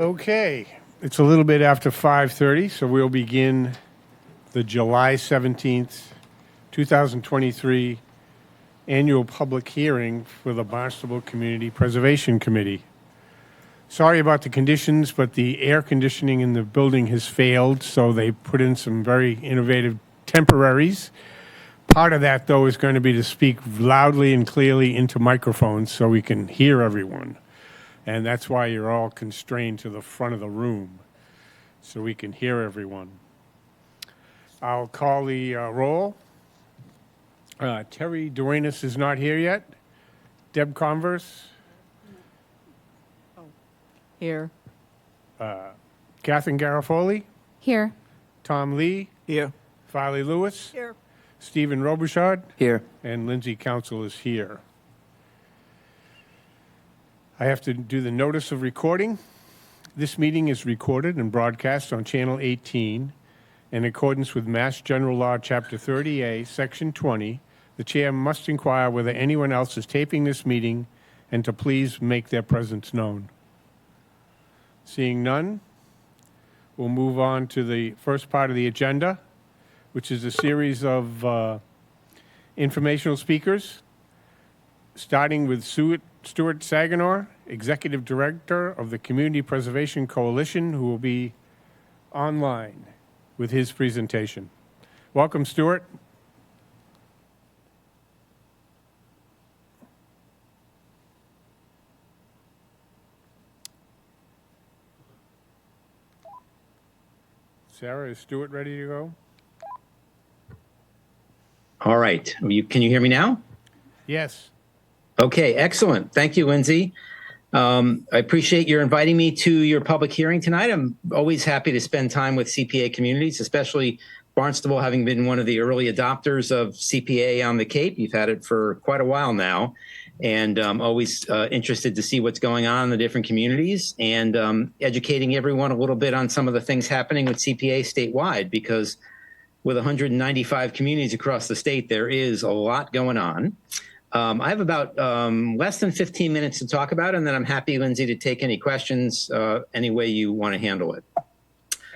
Okay, it's a little bit after 5:30, so we'll begin the July 17th, 2023 annual public hearing for the Barnstable Community Preservation Committee. Sorry about the conditions, but the air conditioning in the building has failed, so they put in some very innovative temporaries. Part of that, though, is going to be to speak loudly and clearly into microphones so we can hear everyone. And that's why you're all constrained to the front of the room, so we can hear everyone. I'll call the roll. Terry Duenas is not here yet. Deb Converse. Here. Catherine Garofoli. Here. Tom Lee. Here. Farley Lewis. Here. Stephen Robichaud. Here. And Lindsay Council is here. I have to do the notice of recording. This meeting is recorded and broadcast on Channel 18 in accordance with Mass General Law, Chapter 30A, Section 20. The chair must inquire whether anyone else is taping this meeting and to please make their presence known. Seeing none, we'll move on to the first part of the agenda, which is a series of informational speakers, starting with Stuart Saganor, Executive Director of the Community Preservation Coalition, who will be online with his presentation. Welcome, Stuart. Sarah, is Stuart ready to go? All right. Can you hear me now? Yes. Okay, excellent. Thank you, Lindsay. I appreciate your inviting me to your public hearing tonight. I'm always happy to spend time with CPA communities, especially Barnstable, having been one of the early adopters of CPA on the Cape. You've had it for quite a while now, and I'm always interested to see what's going on in the different communities and educating everyone a little bit on some of the things happening with CPA statewide, because with 195 communities across the state, there is a lot going on. I have about less than 15 minutes to talk about, and then I'm happy, Lindsay, to take any questions any way you want to handle it.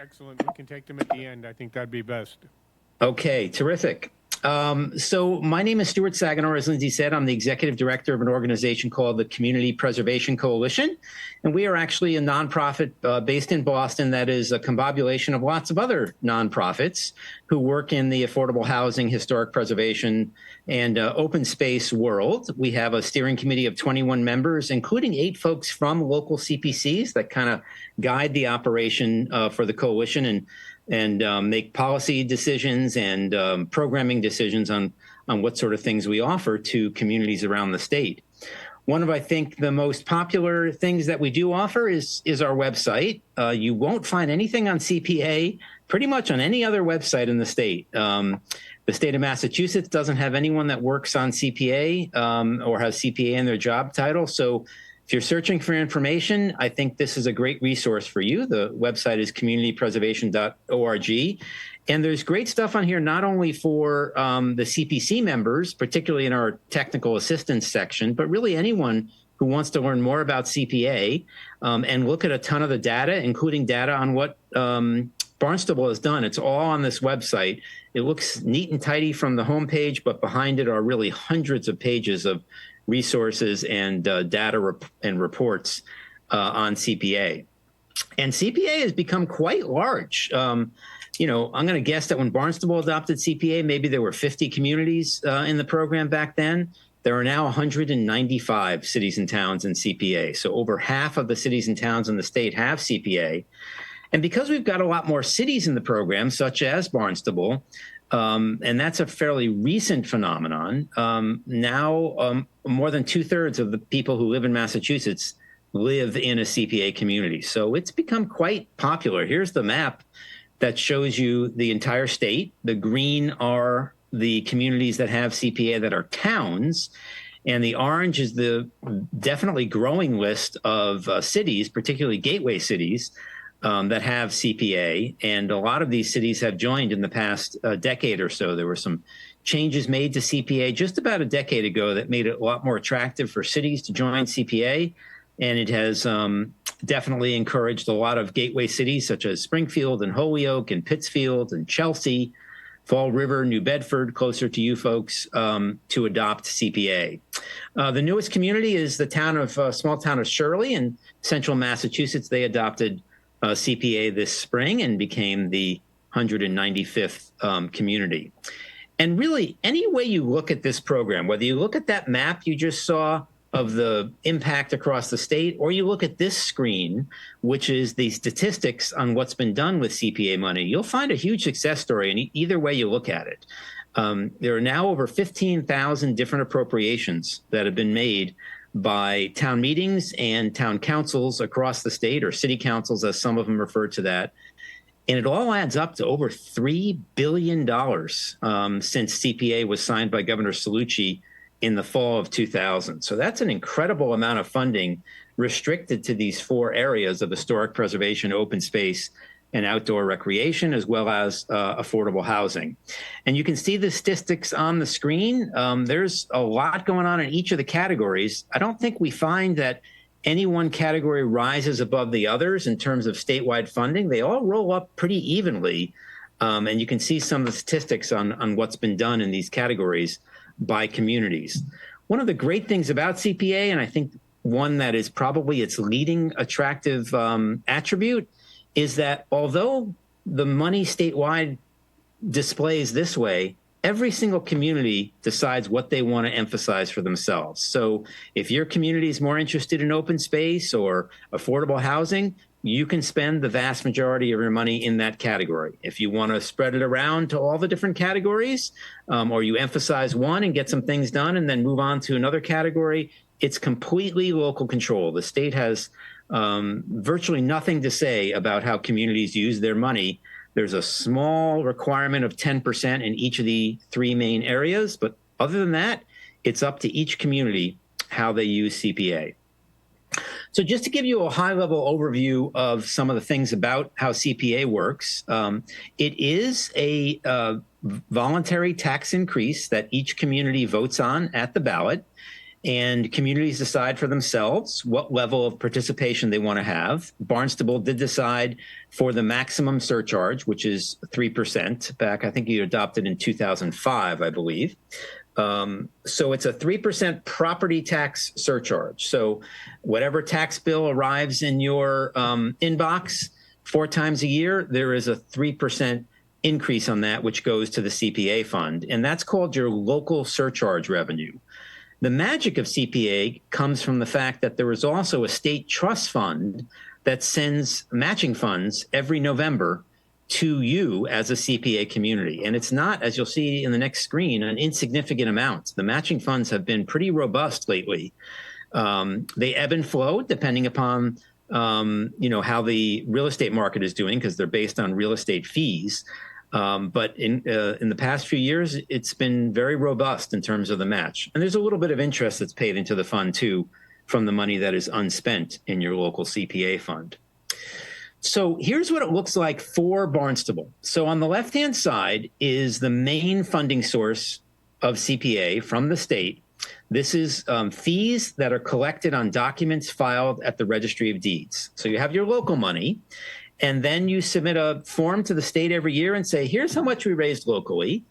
Excellent. We can take them at the end. I think that'd be best. Okay, terrific. So my name is Stuart Saganor. As Lindsay said, I'm the executive director of an organization called the Community Preservation Coalition. And we are actually a nonprofit based in Boston that is a combobulation of lots of other nonprofits who work in the affordable housing, historic preservation, and open space world. We have a steering committee of 21 members, including 8 folks from local CPCs that kind of guide the operation for the coalition and make policy decisions and programming decisions on what sort of things we offer to communities around the state. One of, I think, the most popular things that we do offer is our website. You won't find anything on CPA pretty much on any other website in the state. The state of Massachusetts doesn't have anyone that works on CPA or has CPA in their job title. So if you're searching for information, I think this is a great resource for you. The website is communitypreservation.org. And there's great stuff on here, not only for the CPC members, particularly in our technical assistance section, but really anyone who wants to learn more about CPA and look at a ton of the data, including data on what Barnstable has done. It's all on this website. It looks neat and tidy from the homepage, but behind it are really hundreds of pages of resources and data and reports on CPA. And CPA has become quite large. You know, I'm going to guess that when Barnstable adopted CPA, maybe there were 50 communities in the program back then. There are now 195 cities and towns in CPA. So over half of the cities and towns in the state have CPA. And because we've got a lot more cities in the program, such as Barnstable, and that's a fairly recent phenomenon, now more than 2/3 of the people who live in Massachusetts live in a CPA community. So it's become quite popular. Here's the map that shows you the entire state. The green are the communities that have CPA that are towns, and the orange is the definitely growing list of cities, particularly gateway cities, that have CPA. And a lot of these cities have joined in the past decade or so. There were some changes made to CPA just about a decade ago that made it a lot more attractive for cities to join CPA. and it has definitely encouraged a lot of gateway cities such as Springfield and Holyoke and Pittsfield and Chelsea, Fall River, New Bedford, closer to you folks, to adopt CPA. The newest community is the small town of Shirley in central Massachusetts. They adopted CPA this spring and became the 195th community. And really, any way you look at this program, whether you look at that map you just saw of the impact across the state, or you look at this screen, which is the statistics on what's been done with CPA money, you'll find a huge success story in either way you look at it. There are now over 15,000 different appropriations that have been made by town meetings and town councils across the state, or city councils, as some of them refer to that. And it all adds up to over $3 billion since CPA was signed by Governor Cellucci in the fall of 2000. So that's an incredible amount of funding restricted to these four areas of historic preservation, open space, and outdoor recreation, as well as affordable housing. And you can see the statistics on the screen. There's a lot going on in each of the categories. I don't think we find that any one category rises above the others in terms of statewide funding. They all roll up pretty evenly. And you can see some of the statistics on what's been done in these categories by communities. One of the great things about CPA, and I think one that is probably its leading attractive attribute, is that although the money statewide displays this way, every single community decides what they want to emphasize for themselves. So if your community is more interested in open space or affordable housing, you can spend the vast majority of your money in that category. If you want to spread it around to all the different categories, or you emphasize one and get some things done and then move on to another category, it's completely local control. The state has virtually nothing to say about how communities use their money. There's a small requirement of 10% in each of the three main areas, but other than that, it's up to each community how they use CPA. So just to give you a high-level overview of some of the things about how CPA works, it is a voluntary tax increase that each community votes on at the ballot, and communities decide for themselves what level of participation they want to have. Barnstable did decide for the maximum surcharge, which is 3%. Back, I think you adopted in 2005, I believe. So it's a 3% property tax surcharge. So whatever tax bill arrives in your inbox 4 times a year, there is a 3% increase on that, which goes to the CPA fund. And that's called your local surcharge revenue. The magic of CPA comes from the fact that there is also a state trust fund that sends matching funds every November to you as a CPA community. And it's not, as you'll see in the next screen, an insignificant amount. The matching funds have been pretty robust lately. They ebb and flow depending upon how the real estate market is doing, because they're based on real estate fees. But in the past few years, it's been very robust in terms of the match. And there's a little bit of interest that's paid into the fund, too, from the money that is unspent in your local CPA fund. So here's what it looks like for Barnstable. So on the left-hand side is the main funding source of CPA from the state. This is fees that are collected on documents filed at the Registry of Deeds. So you have your local money, and then you submit a form to the state every year and say, here's how much we raised locally.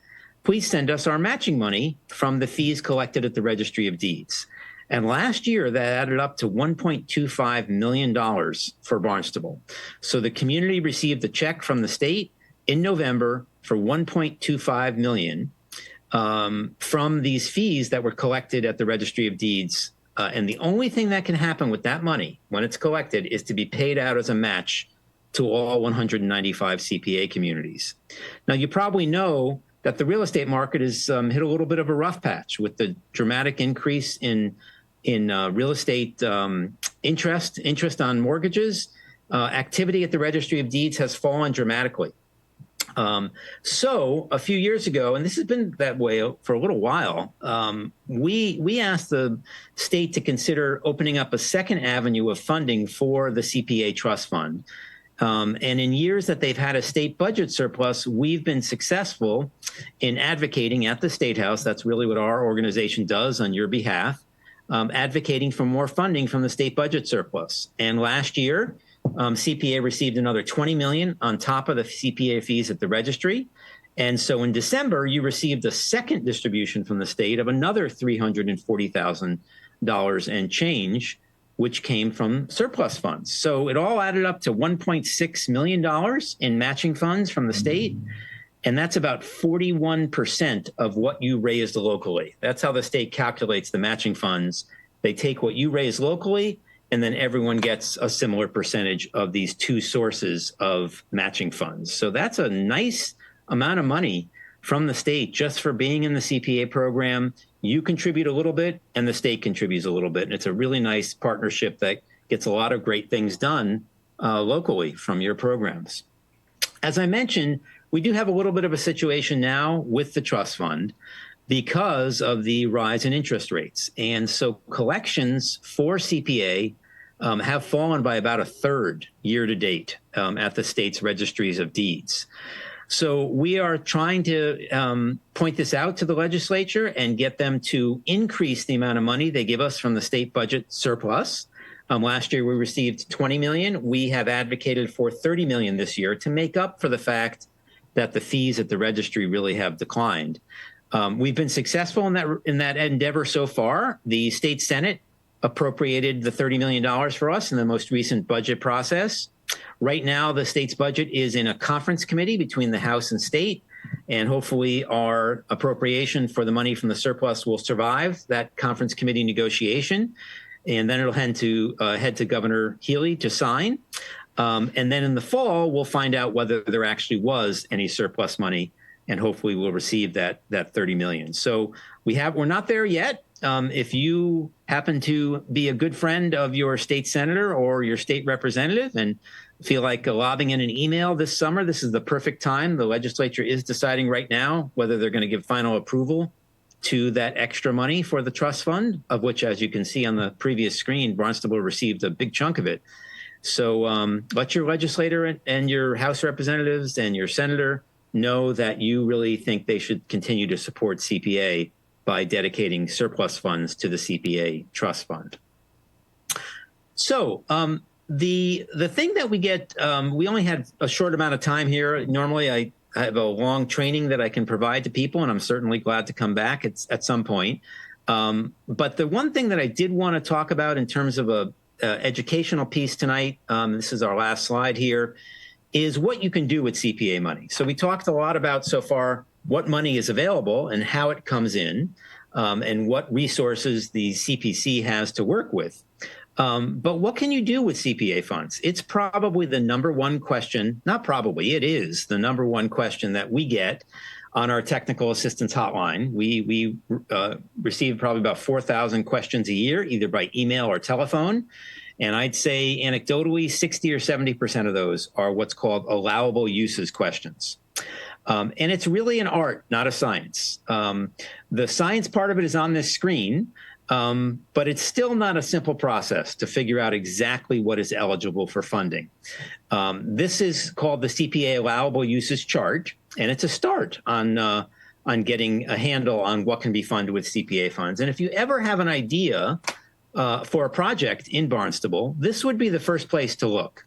Please send us our matching money from the fees collected at the Registry of Deeds. And last year, that added up to $1.25 million for Barnstable. So the community received a check from the state in November for $1.25 million from these fees that were collected at the Registry of Deeds. And the only thing that can happen with that money when it's collected is to be paid out as a match to all 195 CPA communities. Now, you probably know that the real estate market has hit a little bit of a rough patch with the dramatic increase in real estate interest on mortgages. Activity at the Registry of Deeds has fallen dramatically. So a few years ago, and this has been that way for a little while, we asked the state to consider opening up a second avenue of funding for the CPA trust fund. And in years that they've had a state budget surplus, we've been successful in advocating at the State House. That's really what our organization does on your behalf, advocating for more funding from the state budget surplus. And last year, CPA received another $20 million on top of the CPA fees at the registry. And so in December, you received a second distribution from the state of another $340,000 and change, which came from surplus funds. So it all added up to $1.6 million in matching funds from the state. And that's about 41% of what you raised locally. That's how the state calculates the matching funds. They take what you raise locally, and then everyone gets a similar percentage of these two sources of matching funds. So that's a nice amount of money from the state just for being in the CPA program. You contribute a little bit, and the state contributes a little bit. And it's a really nice partnership that gets a lot of great things done locally from your programs. As I mentioned, we do have a little bit of a situation now with the trust fund because of the rise in interest rates. And so collections for CPA have fallen by about a third year to date at the state's registries of deeds. So we are trying to point this out to the legislature and get them to increase the amount of money they give us from the state budget surplus. Last year, we received $20 million. We have advocated for $30 million this year to make up for the fact that the fees at the registry really have declined. We've been successful in that endeavor so far. The state Senate appropriated the $30 million for us in the most recent budget process. Right now, the state's budget is in a conference committee between the House and state, and hopefully our appropriation for the money from the surplus will survive that conference committee negotiation, and then it'll head to Governor Healy to sign. And then in the fall, we'll find out whether there actually was any surplus money, and hopefully we'll receive that $30 million. So we're not there yet. If you happen to be a good friend of your state senator or your state representative and feel like lobbing in an email this summer, this is the perfect time. The legislature is deciding right now whether they're going to give final approval to that extra money for the trust fund, of which, as you can see on the previous screen, Barnstable received a big chunk of it. So let your legislator and your House representatives and your senator know that you really think they should continue to support CPA by dedicating surplus funds to the CPA trust fund. So the thing that we get, we only had a short amount of time here. Normally I have a long training that I can provide to people, and I'm certainly glad to come back at some point. But the one thing that I did want to talk about in terms of a educational piece tonight, this is our last slide here, is what you can do with CPA money. So we talked a lot about so far what money is available and how it comes in, and what resources the CPC has to work with. But what can you do with CPA funds? It's probably the number one question, not probably, it is the number one question that we get on our technical assistance hotline. We receive probably about 4,000 questions a year, either by email or telephone. And I'd say anecdotally, 60 or 70% of those are what's called allowable uses questions. And it's really an art, not a science. The science part of it is on this screen, but it's still not a simple process to figure out exactly what is eligible for funding. This is called the CPA allowable uses chart, and it's a start on getting a handle on what can be funded with CPA funds. And if you ever have an idea for a project in Barnstable, this would be the first place to look.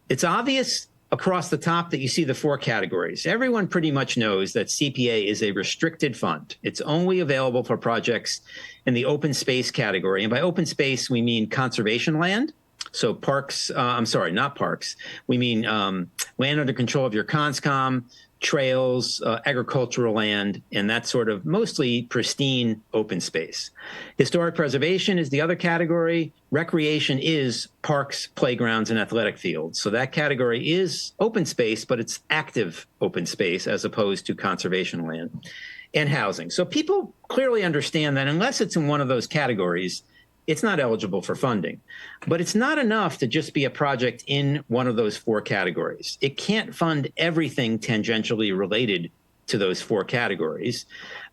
It's obvious across the top that you see the four categories. Everyone pretty much knows that CPA is a restricted fund. It's only available for projects in the open space category. And by open space, we mean conservation land. So parks, not parks. We mean land under control of your CONSCOM, trails, agricultural land, and that sort of mostly pristine open space. Historic preservation is the other category. Recreation is parks, playgrounds, and athletic fields. So that category is open space, but it's active open space as opposed to conservation land. And housing. So people clearly understand that unless it's in one of those categories, it's not eligible for funding. But it's not enough to just be a project in one of those four categories. It can't fund everything tangentially related to those four categories.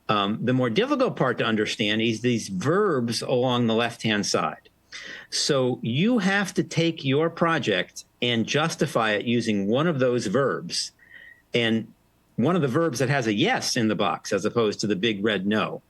The more difficult part to understand is these verbs along the left-hand side. So you have to take your project and justify it using one of those verbs, and one of the verbs that has a yes in the box as opposed to the big red no.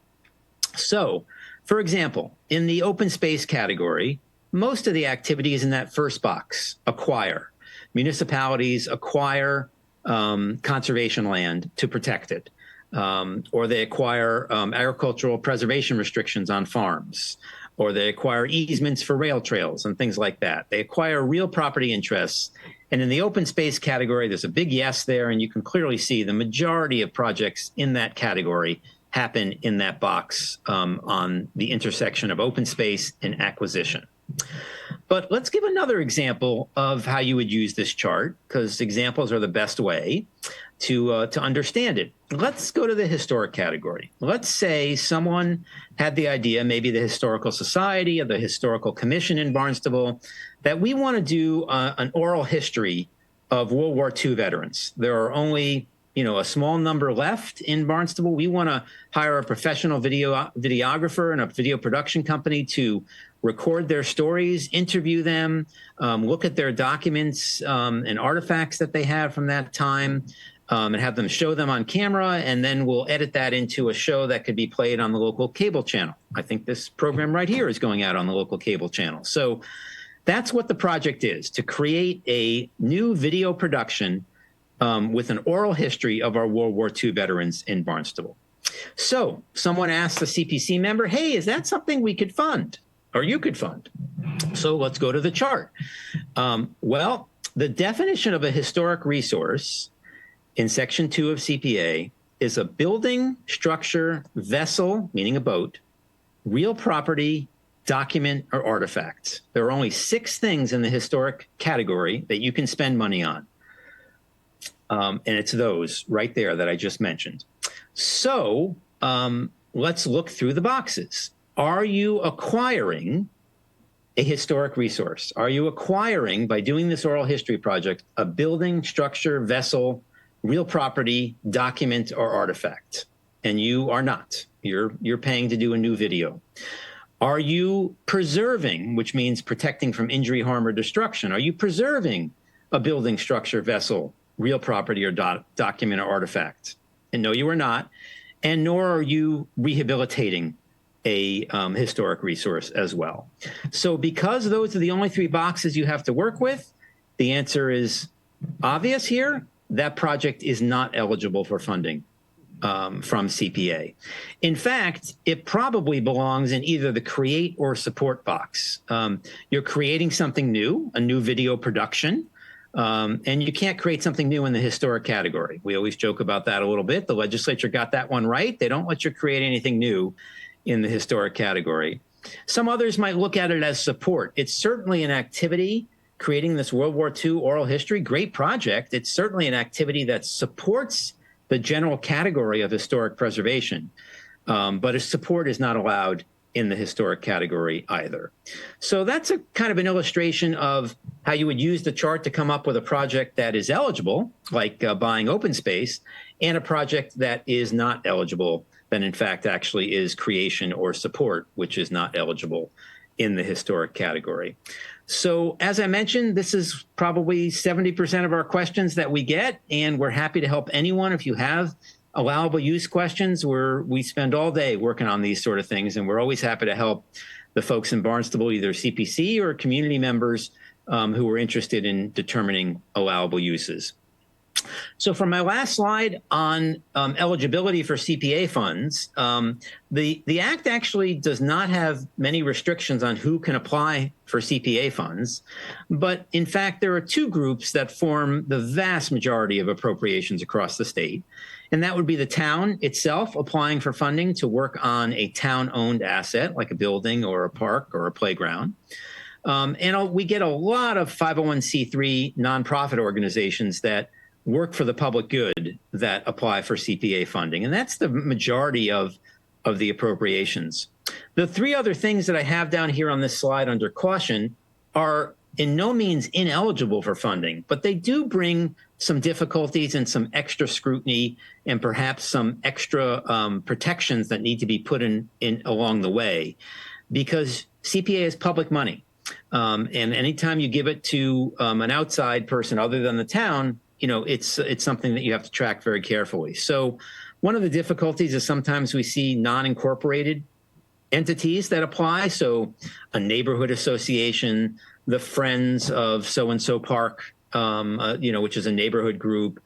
So For example, in the open space category, most of the activity is in that first box, acquire. Municipalities acquire conservation land to protect it, or they acquire agricultural preservation restrictions on farms, or they acquire easements for rail trails and things like that. They acquire real property interests. And in the open space category, there's a big yes there, and you can clearly see the majority of projects in that category happen in that box on the intersection of open space and acquisition. But let's give another example of how you would use this chart, because examples are the best way to understand it. Let's go to the historic category. Let's say someone had the idea, maybe the Historical Society or the Historical Commission in Barnstable, that we want to do an oral history of World War II veterans. There are only a small number left in Barnstable. We want to hire a professional videographer and a video production company to record their stories, interview them, look at their documents and artifacts that they have from that time, and have them show them on camera, and then we'll edit that into a show that could be played on the local cable channel. I think this program right here is going out on the local cable channel. So that's what the project is, to create a new video production with an oral history of our World War II veterans in Barnstable. So someone asked a CPC member, hey, is that something we could fund or you could fund? So let's go to the chart. Well, the definition of a historic resource in Section 2 of CPA is a building, structure, vessel, meaning a boat, real property, document, or artifact. There are only 6 things in the historic category that you can spend money on. And it's those right there that I just mentioned. So let's look through the boxes. Are you acquiring a historic resource? Are you acquiring, by doing this oral history project, a building, structure, vessel, real property, document, or artifact? And you are not. You're paying to do a new video. Are you preserving, which means protecting from injury, harm, or destruction? Are you preserving a building, structure, vessel, real property, or document, or artifact? And no, you are not. And nor are you rehabilitating a historic resource as well. So because those are the only 3 boxes you have to work with, the answer is obvious here. That project is not eligible for funding from CPA. In fact, it probably belongs in either the create or support box. You're creating something new, a new video production, and you can't create something new in the historic category. We always joke about that a little bit. The legislature got that one right. They don't let you create anything new in the historic category. Some others might look at it as support. It's certainly an activity. Creating this World War II oral history, great project. It's certainly an activity that supports the general category of historic preservation, but its support is not allowed in the historic category either. So that's a kind of an illustration of how you would use the chart to come up with a project that is eligible, like buying open space, and a project that is not eligible, that in fact actually is creation or support, which is not eligible in the historic category. So as I mentioned, this is probably 70% of our questions that we get, and we're happy to help anyone. If you have allowable use questions, we spend all day working on these sort of things, and we're always happy to help the folks in Barnstable, either CPC or community members who are interested in determining allowable uses. So for my last slide on eligibility for CPA funds, the Act actually does not have many restrictions on who can apply for CPA funds. But in fact, there are 2 groups that form the vast majority of appropriations across the state. And that would be the town itself applying for funding to work on a town-owned asset, like a building or a park or a playground. And we get a lot of 501c3 nonprofit organizations that work for the public good that apply for CPA funding. And that's the majority of the appropriations. The 3 other things that I have down here on this slide under caution are in no means ineligible for funding, but they do bring some difficulties and some extra scrutiny and perhaps some extra protections that need to be put in along the way, because CPA is public money. And anytime you give it to an outside person other than the town, it's something that you have to track very carefully. So one of the difficulties is sometimes we see non-incorporated entities that apply. So a neighborhood association, the Friends of so-and-so park, which is a neighborhood group.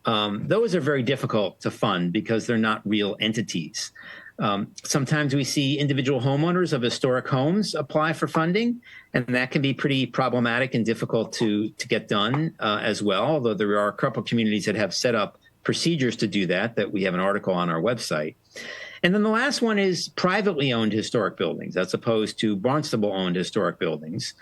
Those are very difficult to fund because they're not real entities. Sometimes we see individual homeowners of historic homes apply for funding, and that can be pretty problematic and difficult to get done as well, although there are a couple of communities that have set up procedures to do that we have an article on our website. And then the last one is privately owned historic buildings as opposed to Barnstable owned historic buildings.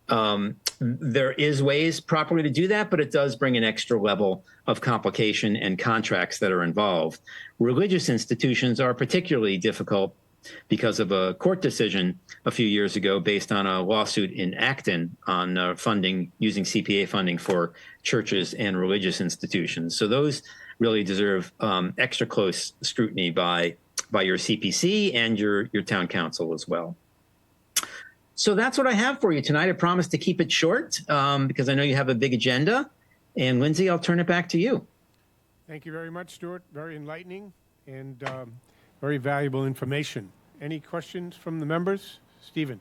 There is ways properly to do that, but it does bring an extra level of complication and contracts that are involved. Religious institutions are particularly difficult because of a court decision a few years ago based on a lawsuit in Acton on funding, using CPA funding for churches and religious institutions. So those really deserve extra close scrutiny by your CPC and your town council as well. So that's what I have for you tonight. I promise to keep it short because I know you have a big agenda. And Lindsay, I'll turn it back to you. Thank you very much, Stuart. Very enlightening and very valuable information. Any questions from the members? Stephen.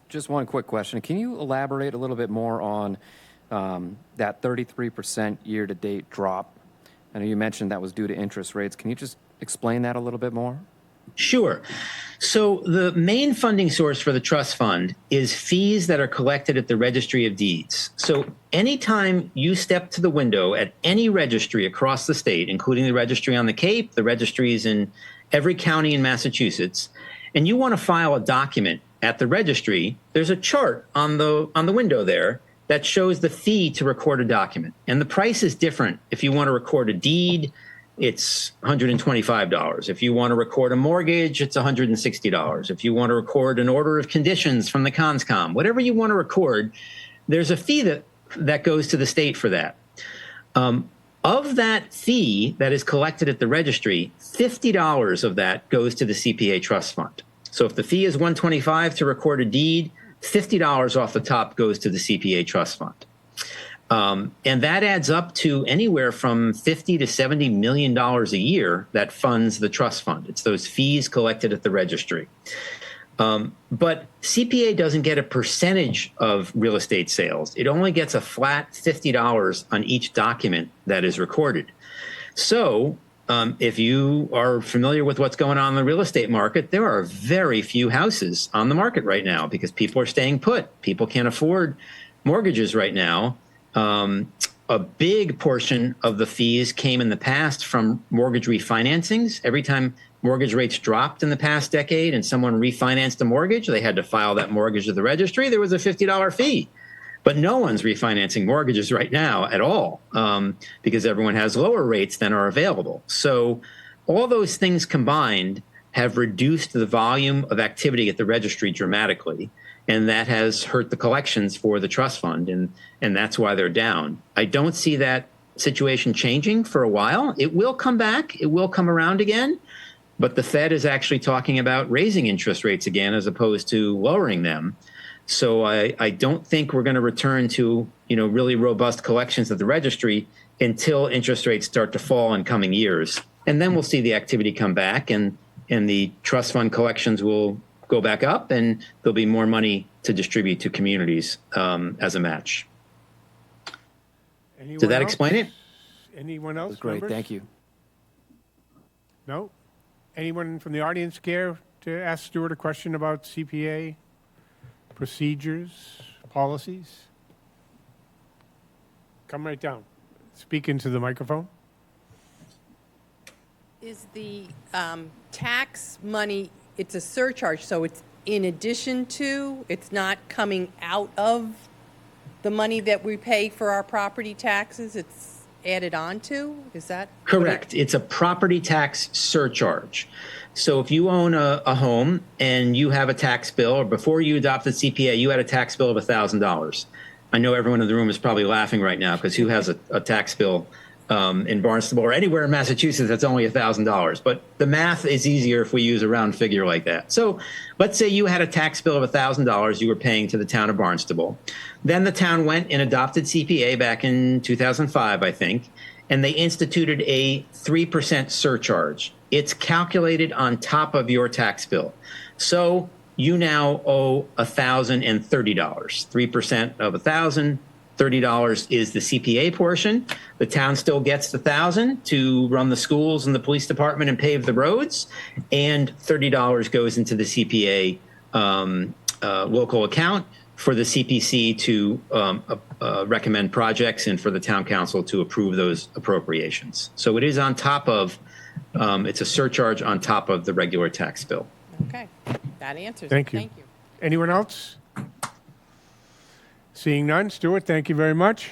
Just one quick question. Can you elaborate a little bit more on that 33% year-to-date drop? I know you mentioned that was due to interest rates. Can you just explain that a little bit more? Sure. So the main funding source for the trust fund is fees that are collected at the Registry of Deeds. So anytime you step to the window at any registry across the state, including the registry on the Cape, the registries in every county in Massachusetts, and you want to file a document at the registry, there's a chart on the window there that shows the fee to record a document. And the price is different. If you want to record a deed, it's $125. If you want to record a mortgage, it's $160. If you want to record an order of conditions from the CONSCOM, whatever you want to record, there's a fee that goes to the state for that. Of that fee that is collected at the registry, $50 of that goes to the CPA trust fund. So if the fee is $125 to record a deed, $50 off the top goes to the CPA trust fund. And that adds up to anywhere from $50 to $70 million a year that funds the trust fund. It's those fees collected at the registry. But CPA doesn't get a percentage of real estate sales. It only gets a flat $50 on each document that is recorded. So if you are familiar with what's going on in the real estate market, there are very few houses on the market right now because people are staying put. People can't afford mortgages right now. A big portion of the fees came in the past from mortgage refinancings. Every time mortgage rates dropped in the past decade and someone refinanced a mortgage, they had to file that mortgage at the registry. There was a $50 fee. But no one's refinancing mortgages right now at all because everyone has lower rates than are available. So all those things combined have reduced the volume of activity at the registry dramatically. And that has hurt the collections for the trust fund, and that's why they're down. I don't see that situation changing for a while. It will come back. It will come around again. But the Fed is actually talking about raising interest rates again as opposed to lowering them. So I don't think we're going to return to really robust collections at the registry until interest rates start to fall in coming years. And then we'll see the activity come back and the trust fund collections will go back up and there'll be more money to distribute to communities as a match. Did that explain it? Anyone else? Great, members? thank you. No? Anyone from the audience care to ask Stuart a question about CPA procedures, policies? Come right down. Speak into the microphone. Is the tax money, it's a surcharge, so it's in addition to, it's not coming out of the money that we pay for our property taxes, it's added on to? Is that correct? It's a property tax surcharge. So if you own a home and you have a tax bill, or before you adopted CPA, you had a tax bill of $1,000. I know everyone in the room is probably laughing right now because who has a tax bill in Barnstable or anywhere in Massachusetts that's only $1,000? But the math is easier if we use a round figure like that. So let's say you had a tax bill of $1,000 you were paying to the town of Barnstable. Then the town went and adopted CPA back in 2005, I think, and they instituted a 3% surcharge it's calculated on top of your tax bill. So you now owe $1,030. 3% of $1,000, $30 is the CPA portion. The town still gets the $1,000 to run the schools and the police department and pave the roads, and $30 goes into the CPA local account for the CPC to recommend projects and for the town council to approve those appropriations. So it is on top of, it's a surcharge on top of the regular tax bill. Okay, that answers it. Thank you. Thank you. Anyone else? Seeing none, Stuart, thank you very much.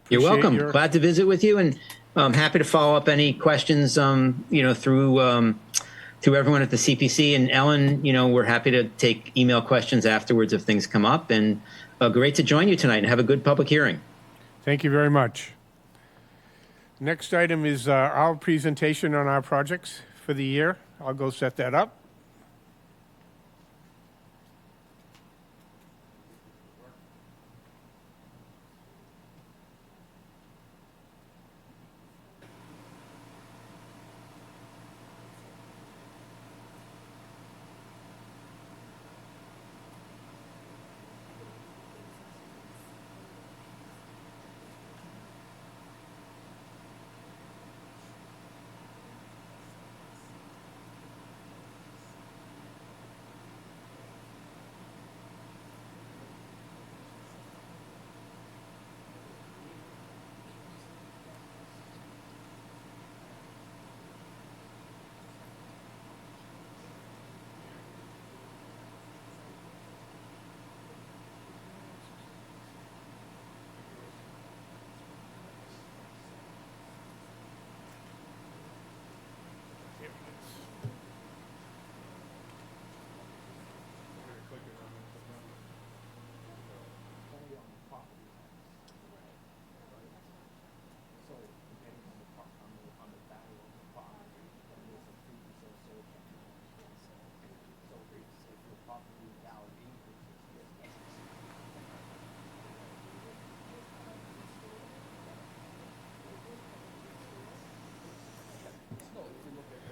You're Appreciate welcome. your- Glad to visit with you, and I'm happy to follow up any questions, through everyone at the CPC. And Ellen, we're happy to take email questions afterwards if things come up. And great to join you tonight and have a good public hearing. Thank you very much. Next item is our presentation on our projects for the year. I'll go set that up.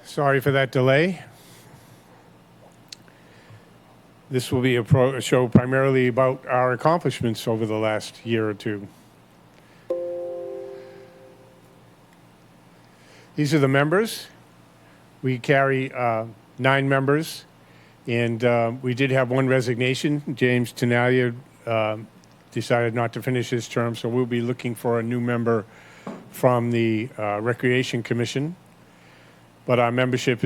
Sorry for that delay. This will be a show primarily about our accomplishments over the last year or two. These are the members. We carry 9 members, and we did have one resignation. James Tenalia decided not to finish his term, so we'll be looking for a new member from the Recreation Commission. But our membership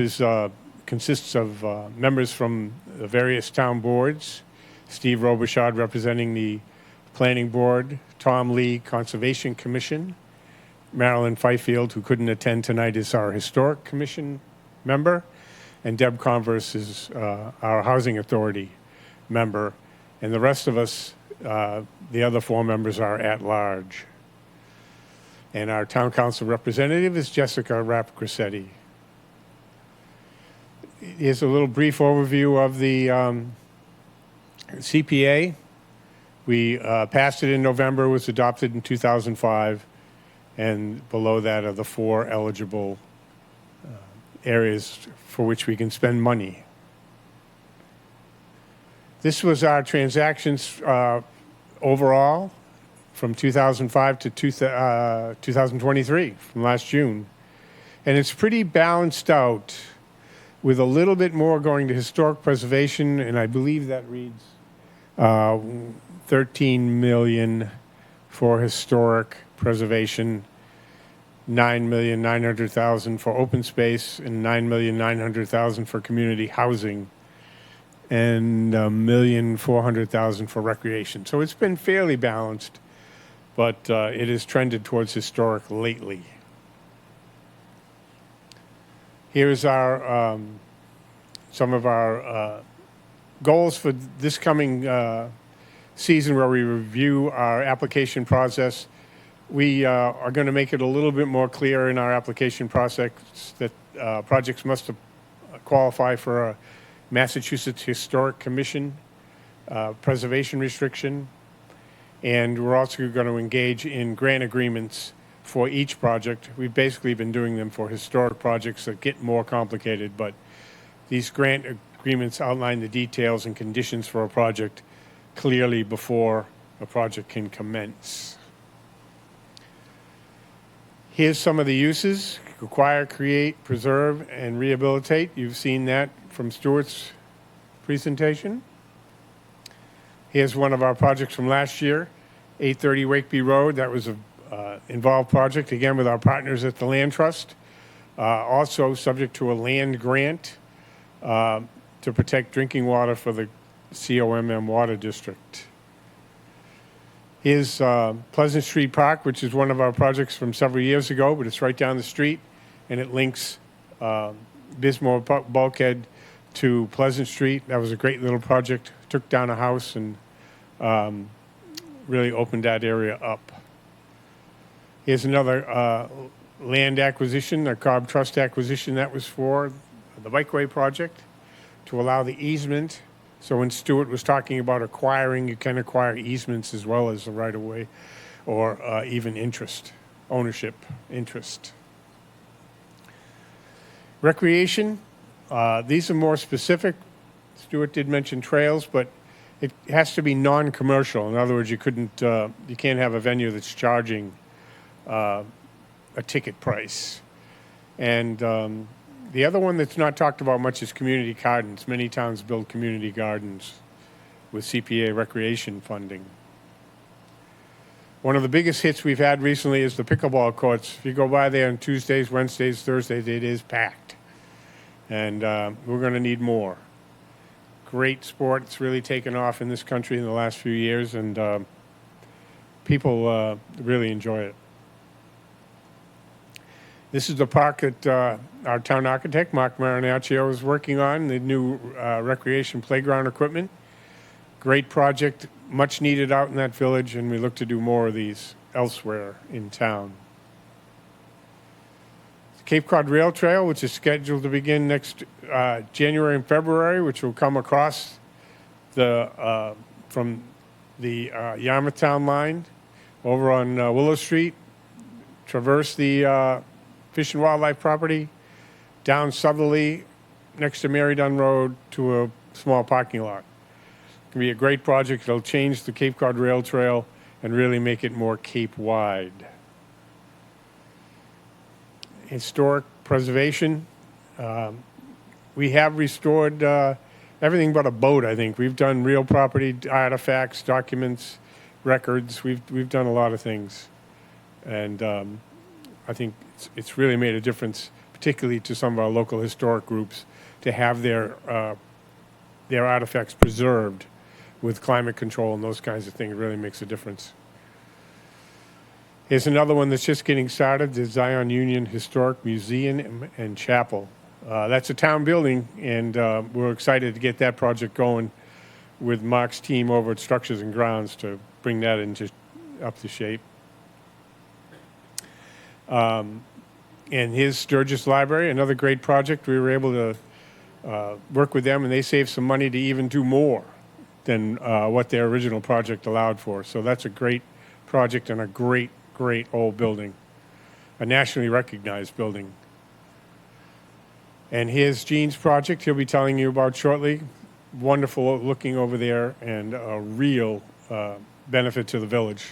consists of members from the various town boards. Steve Robichaud representing the Planning Board, Tom Lee, Conservation Commission, Marilyn Fifield, who couldn't attend tonight, is our Historic Commission member, and Deb Converse is our Housing Authority member, and the rest of us, the other 4 members, are at large. And our town council representative is Jessica Rapp-Grassetti. Here's a little brief overview of the CPA. We passed it in November, was adopted in 2005, and below that are the 4 eligible areas for which we can spend money. This was our transactions overall from 2005 to 2023, from last June. And it's pretty balanced out, with a little bit more going to historic preservation, and I believe that reads 13 million for historic preservation, 9,900,000 for open space, and 9,900,000 for community housing, and 1,400,000 for recreation. So it's been fairly balanced, but it has trended towards historic lately. Here's our some of our goals for this coming season, where we review our application process. We are going to make it a little bit more clear in our application process that projects must qualify for a Massachusetts Historic Commission preservation restriction, and we're also going to engage in grant agreements for each project. We've basically been doing them for historic projects that get more complicated, but these grant agreements outline the details and conditions for a project clearly before a project can commence. Here's some of the uses: acquire, create, preserve, and rehabilitate. You've seen that from Stuart's presentation. Here's one of our projects from last year, 830 Wakeby Road. That was a involved project, again, with our partners at the Land Trust. Also subject to a land grant to protect drinking water for the COMM Water District. Here's Pleasant Street Park, which is one of our projects from several years ago, but it's right down the street, and it links Bismore Bulkhead to Pleasant Street. That was a great little project. Took down a house and really opened that area up. Here's another land acquisition, a Cobb Trust acquisition that was for the Bikeway project to allow the easement. So when Stuart was talking about acquiring, you can acquire easements as well as the right-of-way or even interest, ownership interest. Recreation, these are more specific. Stuart did mention trails, but it has to be non-commercial. In other words, you can't have a venue that's charging a ticket price. And the other one that's not talked about much is community gardens. Many towns build community gardens with CPA recreation funding. One of the biggest hits we've had recently is the pickleball courts. If you go by there on Tuesdays, Wednesdays, Thursdays, it is packed. And we're going to need more. Great sport. It's really taken off in this country in the last few years, and people really enjoy it. This is the park that our town architect, Mark Marinaccio, is working on, the new recreation playground equipment. Great project, much needed out in that village, and we look to do more of these elsewhere in town. The Cape Cod Rail Trail, which is scheduled to begin next January and February, which will come across from the Yarmouthtown line over on Willow Street, traverse the Fish and Wildlife property, down southerly next to Mary Dunn Road to a small parking lot. It can be a great project. It'll change the Cape Cod Rail Trail and really make it more Cape-wide. Historic preservation. We have restored everything but a boat, I think. We've done real property artifacts, documents, records. We've done a lot of things. And I think it's really made a difference, particularly to some of our local historic groups, to have their artifacts preserved with climate control and those kinds of things. It really makes a difference. Here's another one that's just getting started, the Zion Union Historic Museum and Chapel. That's a town building, and we're excited to get that project going with Mark's team over at Structures and Grounds to bring that up to shape. And his Sturgis Library, another great project. We were able to work with them, and they saved some money to even do more than what their original project allowed for. So that's a great project and a great old building, a nationally recognized building. And here's Gene's project he'll be telling you about shortly. Wonderful looking over there and a real benefit to the village.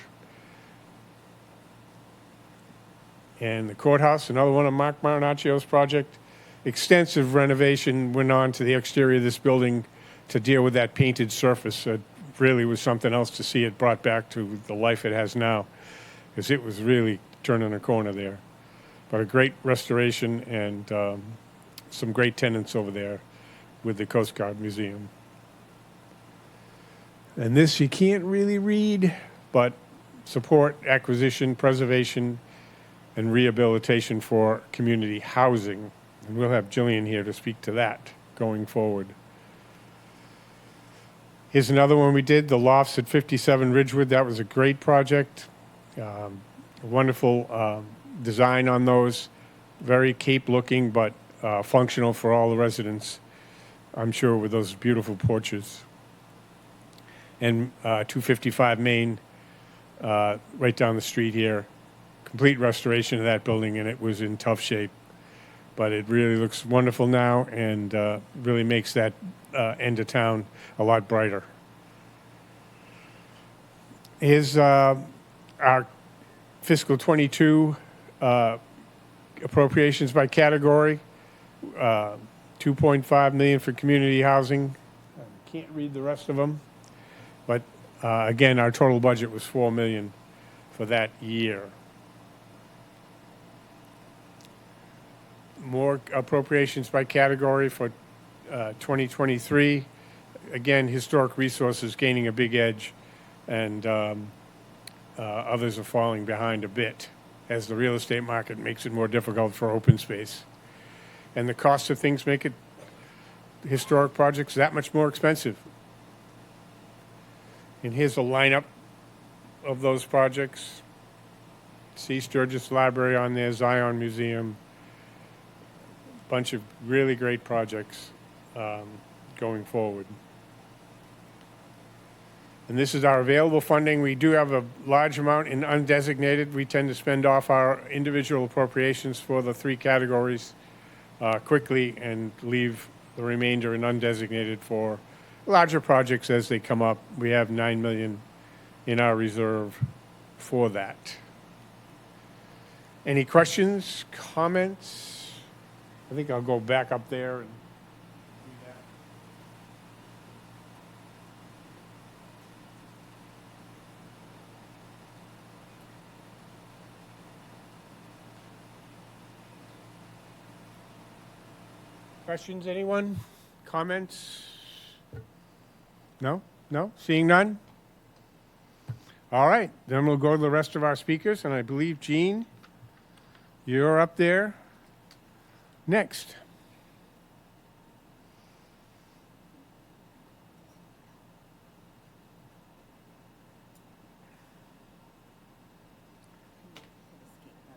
And the courthouse, another one of Mark Marinaccio's project. Extensive renovation went on to the exterior of this building to deal with that painted surface. It really was something else to see it brought back to the life it has now, because it was really turning a corner there. But a great restoration and some great tenants over there with the Coast Guard Museum. And this you can't really read, but support, acquisition, preservation, and rehabilitation for community housing. And we'll have Jillian here to speak to that going forward. Here's another one we did, the lofts at 57 Ridgewood. That was a great project. Wonderful design on those. Very Cape looking, but functional for all the residents, I'm sure, with those beautiful porches. And 255 Main, right down the street here. complete restoration of that building, and it was in tough shape. But it really looks wonderful now, and really makes that end of town a lot brighter. Here's our fiscal 22 appropriations by category. 2.5 million for community housing. I can't read the rest of them, but again, our total budget was 4 million for that year. More appropriations by category for 2023. Again, historic resources gaining a big edge, and others are falling behind a bit as the real estate market makes it more difficult for open space. And the cost of things make it, historic projects, that much more expensive. And here's a lineup of those projects. See Sturgis Library on there, Zion Museum. Bunch of really great projects going forward. And this is our available funding. We do have a large amount in undesignated. We tend to spend off our individual appropriations for the three categories quickly and leave the remainder in undesignated for larger projects as they come up. We have 9 million in our reserve for that. Any questions, comments? I think I'll go back up there and do that. Questions, anyone? Comments? No? No? Seeing none? All right, then we'll go to the rest of our speakers, and I believe, Jean, you're up there next.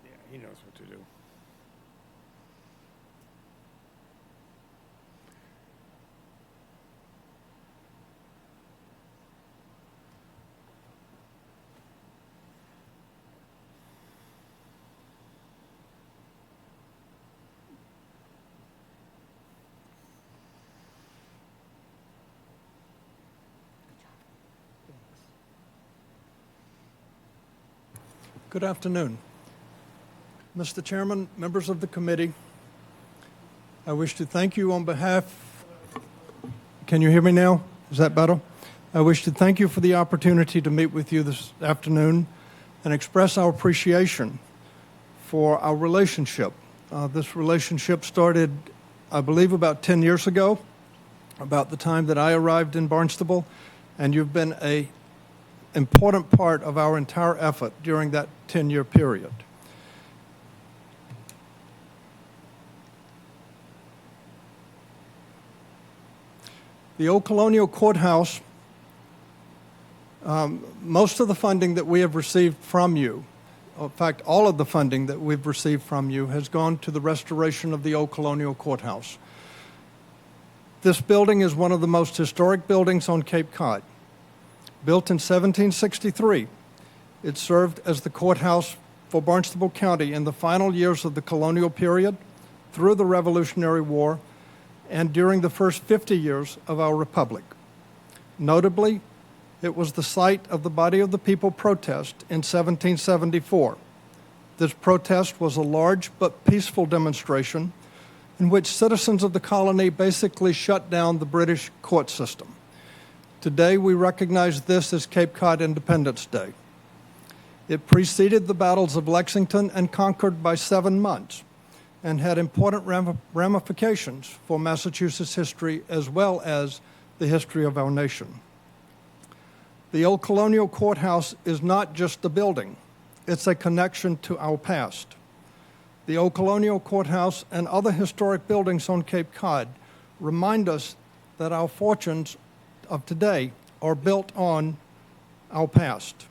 Yeah, he knows what to do. Good afternoon. Mr. Chairman, members of the committee, I wish to thank you on behalf... Can you hear me now? Is that better? I wish to thank you for the opportunity to meet with you this afternoon and express our appreciation for our relationship. This relationship started, I believe, about 10 years ago, about the time that I arrived in Barnstable, and you've been an important part of our entire effort during that 10-year period. The Old Colonial Courthouse, most of the funding that we have received from you, in fact, all of the funding that we've received from you has gone to the restoration of the Old Colonial Courthouse. This building is one of the most historic buildings on Cape Cod. Built in 1763, it served as the courthouse for Barnstable County in the final years of the colonial period, through the Revolutionary War, and during the first 50 years of our republic. Notably, it was the site of the Body of the People protest in 1774. This protest was a large but peaceful demonstration in which citizens of the colony basically shut down the British court system. Today, we recognize this as Cape Cod Independence Day. It preceded the battles of Lexington and Concord by 7 months and had important ramifications for Massachusetts history as well as the history of our nation. The Old Colonial Courthouse is not just a building, it's a connection to our past. The Old Colonial Courthouse and other historic buildings on Cape Cod remind us that our fortunes of today are built on our past.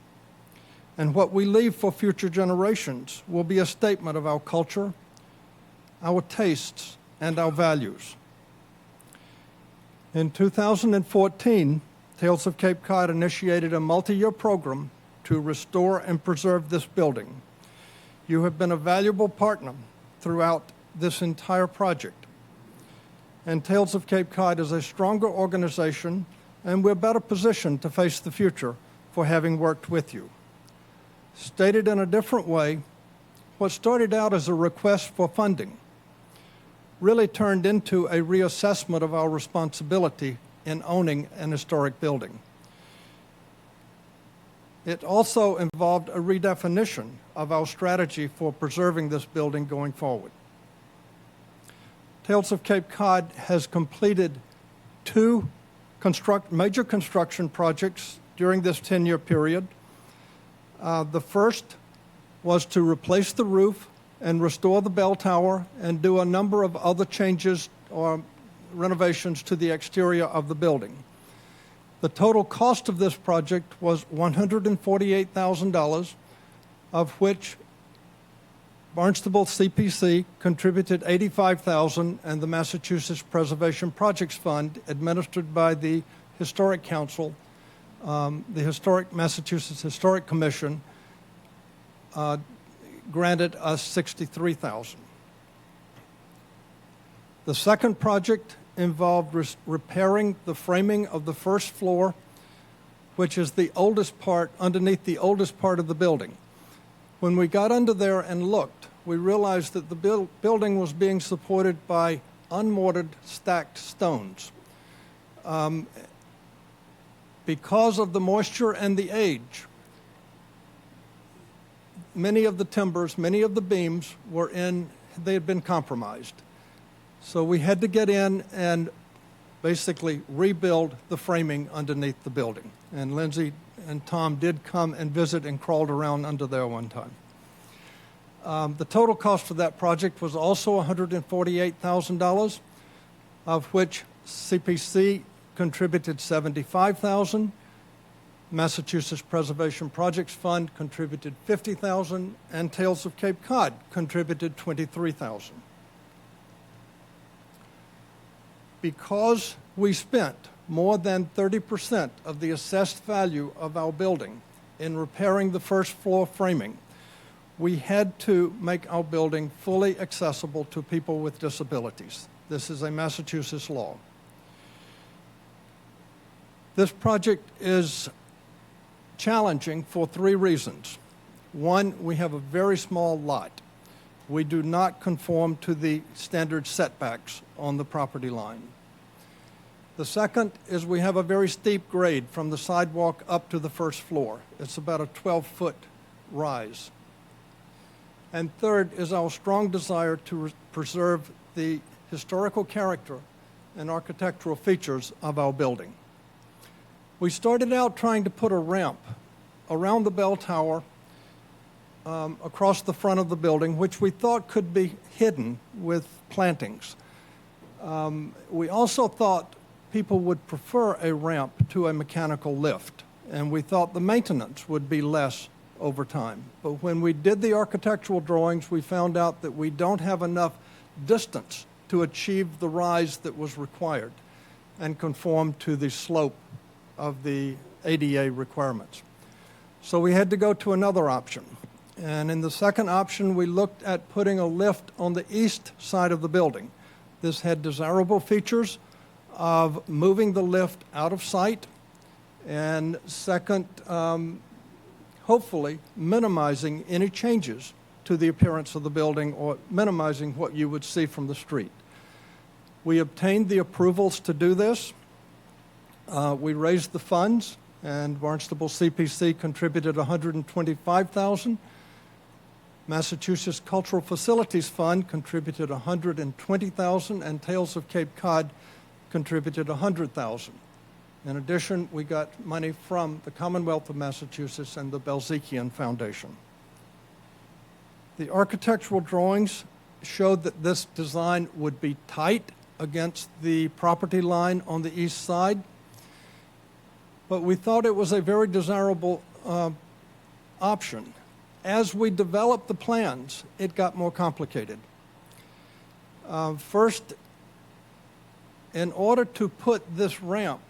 And what we leave for future generations will be a statement of our culture, our tastes, and our values. In 2014, Tales of Cape Cod initiated a multi-year program to restore and preserve this building. You have been a valuable partner throughout this entire project. And Tales of Cape Cod is a stronger organization, and we're better positioned to face the future for having worked with you. Stated in a different way, what started out as a request for funding really turned into a reassessment of our responsibility in owning an historic building. It also involved a redefinition of our strategy for preserving this building going forward. Tales of Cape Cod has completed two major construction projects during this 10-year period. The first was to replace the roof and restore the bell tower and do a number of other changes or renovations to the exterior of the building. The total cost of this project was $148,000, of which Barnstable CPC contributed $85,000, and the Massachusetts Preservation Projects Fund, administered by the Historic Council, the Massachusetts Historic Commission, granted us $63,000. The second project involved repairing the framing of the first floor, which is the oldest part, underneath the oldest part of the building. When we got under there and looked, we realized that the building was being supported by unmortared stacked stones. Because of the moisture and the age, many of the timbers, many of the beams they had been compromised. So we had to get in and basically rebuild the framing underneath the building. And Lindsay and Tom did come and visit and crawled around under there one time. The total cost for that project was also $148,000, of which CPC contributed $75,000, Massachusetts Preservation Projects Fund contributed $50,000, and Tales of Cape Cod contributed $23,000. Because we spent more than 30% of the assessed value of our building in repairing the first floor framing, we had to make our building fully accessible to people with disabilities. This is a Massachusetts law. This project is challenging for three reasons. One, we have a very small lot. We do not conform to the standard setbacks on the property line. The second is we have a very steep grade from the sidewalk up to the first floor. It's about a 12-foot rise. And third is our strong desire to preserve the historical character and architectural features of our building. We started out trying to put a ramp around the bell tower across the front of the building, which we thought could be hidden with plantings. We also thought people would prefer a ramp to a mechanical lift, and we thought the maintenance would be less over time. But when we did the architectural drawings, we found out that we don't have enough distance to achieve the rise that was required and conform to the slope of the ADA requirements. So we had to go to another option. And in the second option, we looked at putting a lift on the east side of the building. This had desirable features of moving the lift out of sight, and second, hopefully minimizing any changes to the appearance of the building or minimizing what you would see from the street. We obtained the approvals to do this. We raised the funds, and Barnstable CPC contributed $125,000. Massachusetts Cultural Facilities Fund contributed $120,000, and Tales of Cape Cod contributed $100,000. In addition, we got money from the Commonwealth of Massachusetts and the Belzekian Foundation. The architectural drawings showed that this design would be tight against the property line on the east side, but we thought it was a very desirable option. As we developed the plans, it got more complicated. First, in order to put this ramp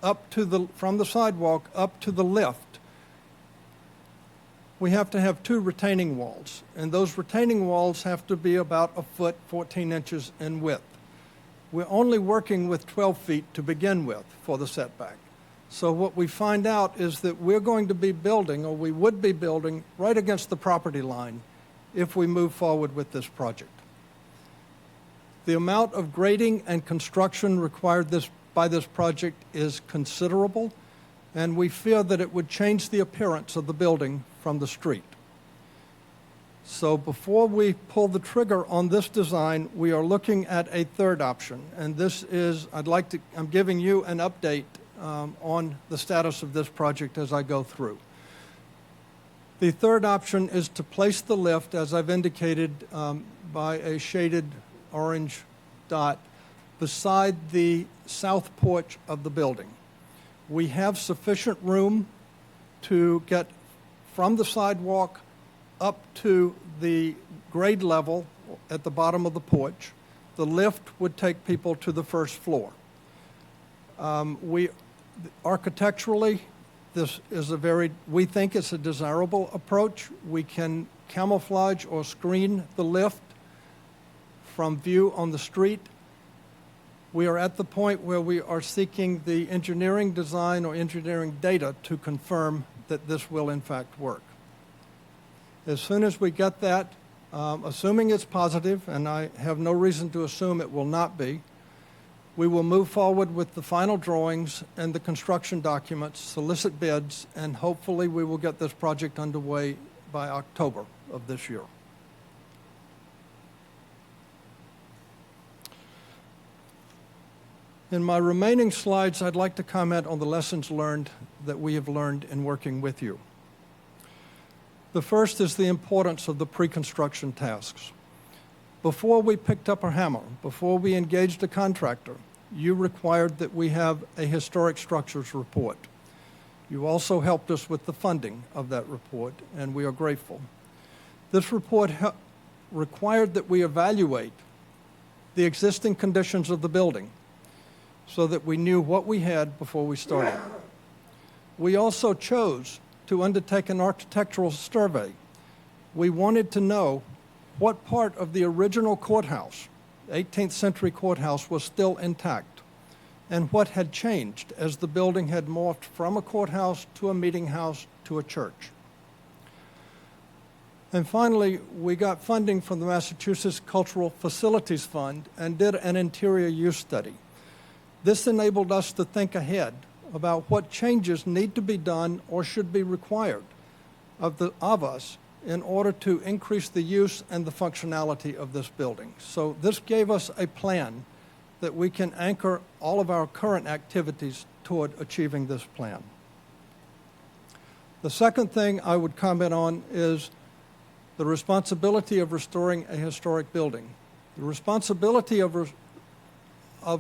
up to from the sidewalk up to the lift, we have to have 2 retaining walls, and those retaining walls have to be about 1 foot 14 inches in width. We're only working with 12 feet to begin with for the setback. So what we find out is that we're going to be building, or we would be building, right against the property line if we move forward with this project. The amount of grading and construction required by this project is considerable, and we fear that it would change the appearance of the building from the street. So before we pull the trigger on this design, we are looking at a third option, and this is, I'm giving you an update on the status of this project as I go through. The third option is to place the lift, as I've indicated by a shaded orange dot, beside the south porch of the building. We have sufficient room to get from the sidewalk up to the grade level at the bottom of the porch. The lift would take people to the first floor. Architecturally, this is we think it's a desirable approach. We can camouflage or screen the lift from view on the street. We are at the point where we are seeking the engineering design or engineering data to confirm that this will in fact work. As soon as we get that, assuming it's positive, and I have no reason to assume it will not be, we will move forward with the final drawings and the construction documents, solicit bids, and hopefully we will get this project underway by October of this year. In my remaining slides, I'd like to comment on the lessons learned that we have learned in working with you. The first is the importance of the pre-construction tasks. Before we picked up a hammer, before we engaged a contractor, you required that we have a historic structures report. You also helped us with the funding of that report, and we are grateful. This report required that we evaluate the existing conditions of the building so that we knew what we had before we started. We also chose to undertake an architectural survey. We wanted to know what part of the original courthouse, 18th century courthouse, was still intact, and what had changed as the building had morphed from a courthouse to a meeting house to a church. And finally, we got funding from the Massachusetts Cultural Facilities Fund and did an interior use study. This enabled us to think ahead about what changes need to be done or should be required of us in order to increase the use and the functionality of this building. So this gave us a plan that we can anchor all of our current activities toward achieving this plan. The second thing I would comment on is the responsibility of restoring a historic building. The responsibility of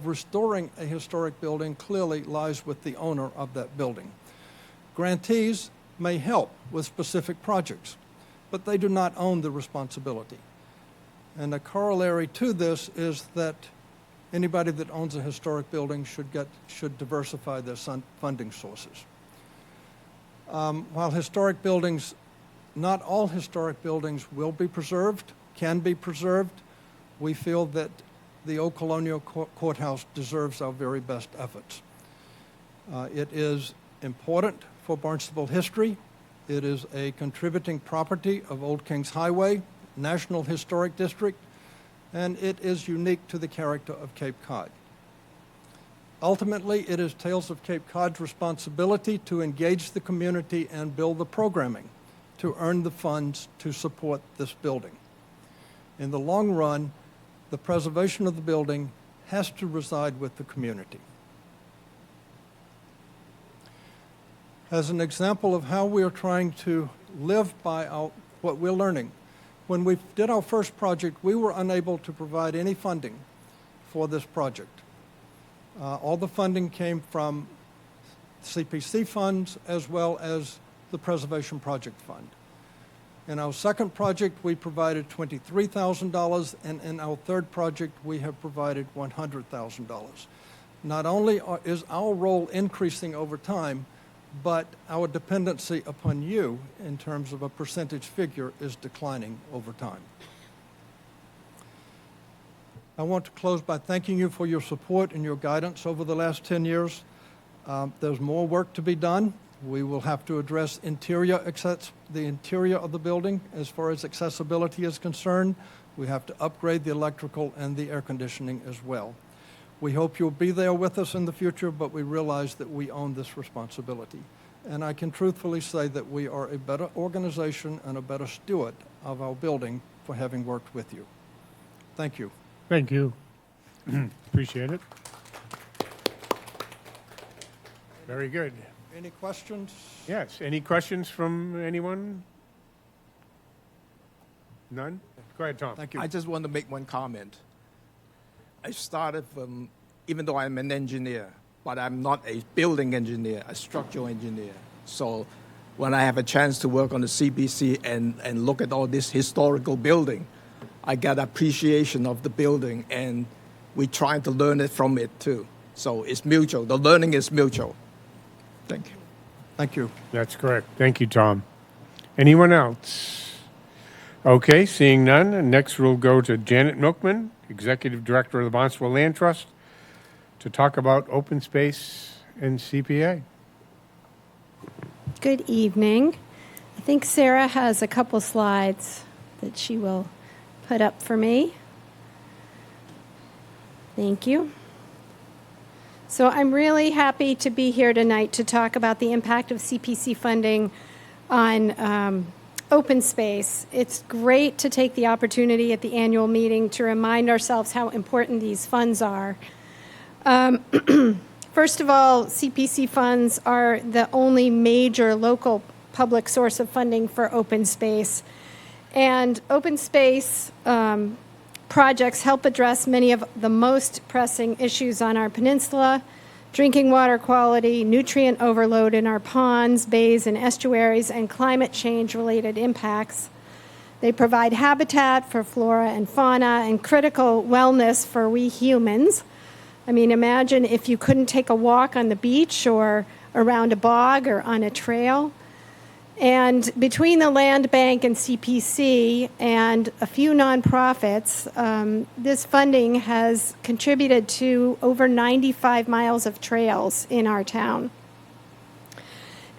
restoring a historic building clearly lies with the owner of that building. Grantees may help with specific projects, but they do not own the responsibility. And a corollary to this is that anybody that owns a historic building should diversify their funding sources. While historic buildings, not all historic buildings will be preserved, can be preserved, we feel that the Old Colonial Courthouse deserves our very best efforts. It is important for Barnstable history. It is a contributing property of Old Kings Highway, National Historic District, and it is unique to the character of Cape Cod. Ultimately, it is Tales of Cape Cod's responsibility to engage the community and build the programming to earn the funds to support this building. In the long run, the preservation of the building has to reside with the community. As an example of how we are trying to live by what we're learning, when we did our first project, we were unable to provide any funding for this project. All the funding came from CPC funds as well as the Preservation Project Fund. In our second project, we provided $23,000, and in our third project, we have provided $100,000. Not only is our role increasing over time, but our dependency upon you in terms of a percentage figure is declining over time. I want to close by thanking you for your support and your guidance over the last 10 years. There's more work to be done. We will have to address the interior of the building as far as accessibility is concerned. We have to upgrade the electrical and the air conditioning as well. We hope you'll be there with us in the future, but we realize that we own this responsibility. And I can truthfully say that we are a better organization and a better steward of our building for having worked with you. Thank you. Thank you. Appreciate it. Very good. Any questions? Yes, any questions from anyone? None? Go ahead, Tom. Thank you. I just want to make one comment. I started from, even though I'm an engineer, but I'm not a building engineer, a structural engineer. So when I have a chance to work on the CBC and look at all this historical building, I get appreciation of the building, and we're trying to learn it from it too. So it's mutual. The learning is mutual. Thank you. Thank you. That's correct. Thank you, Tom. Anyone else? Okay, seeing none, next we'll go to Janet Milkman, Executive Director of the Barnstable Land Trust, to talk about open space and CPA. Good evening. I think Sarah has a couple slides that she will put up for me. Thank you. So I'm really happy to be here tonight to talk about the impact of CPC funding on open space. It's great to take the opportunity at the annual meeting to remind ourselves how important these funds are. First of all, CPC funds are the only major local public source of funding for open space. And open space projects help address many of the most pressing issues on our peninsula: drinking water quality, nutrient overload in our ponds, bays, and estuaries, and climate change-related impacts. They provide habitat for flora and fauna and critical wellness for we humans. I mean, imagine if you couldn't take a walk on the beach or around a bog or on a trail. And between the Land Bank and CPC and a few nonprofits, this funding has contributed to over 95 miles of trails in our town.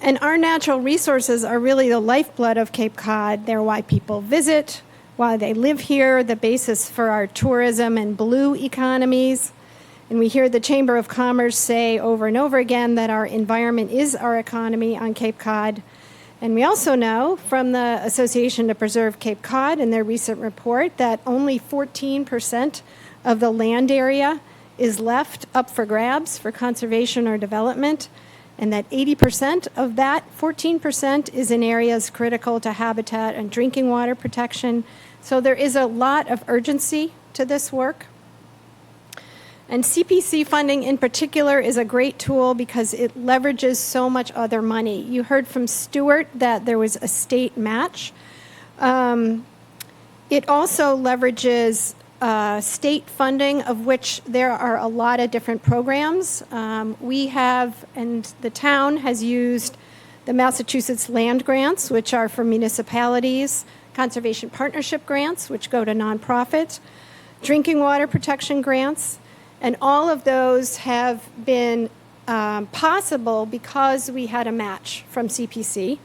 And our natural resources are really the lifeblood of Cape Cod. They're why people visit, why they live here, the basis for our tourism and blue economies. And we hear the Chamber of Commerce say over and over again that our environment is our economy on Cape Cod. And we also know from the Association to Preserve Cape Cod in their recent report that only 14% of the land area is left up for grabs for conservation or development, and that 80% of that 14% is in areas critical to habitat and drinking water protection. So there is a lot of urgency to this work. And CPC funding in particular is a great tool because it leverages so much other money. You heard from Stuart that there was a state match. It also leverages state funding, of which there are a lot of different programs. We have, and the town has used the Massachusetts land grants, which are for municipalities, conservation partnership grants, which go to nonprofits, drinking water protection grants. And all of those have been possible because we had a match from CPC.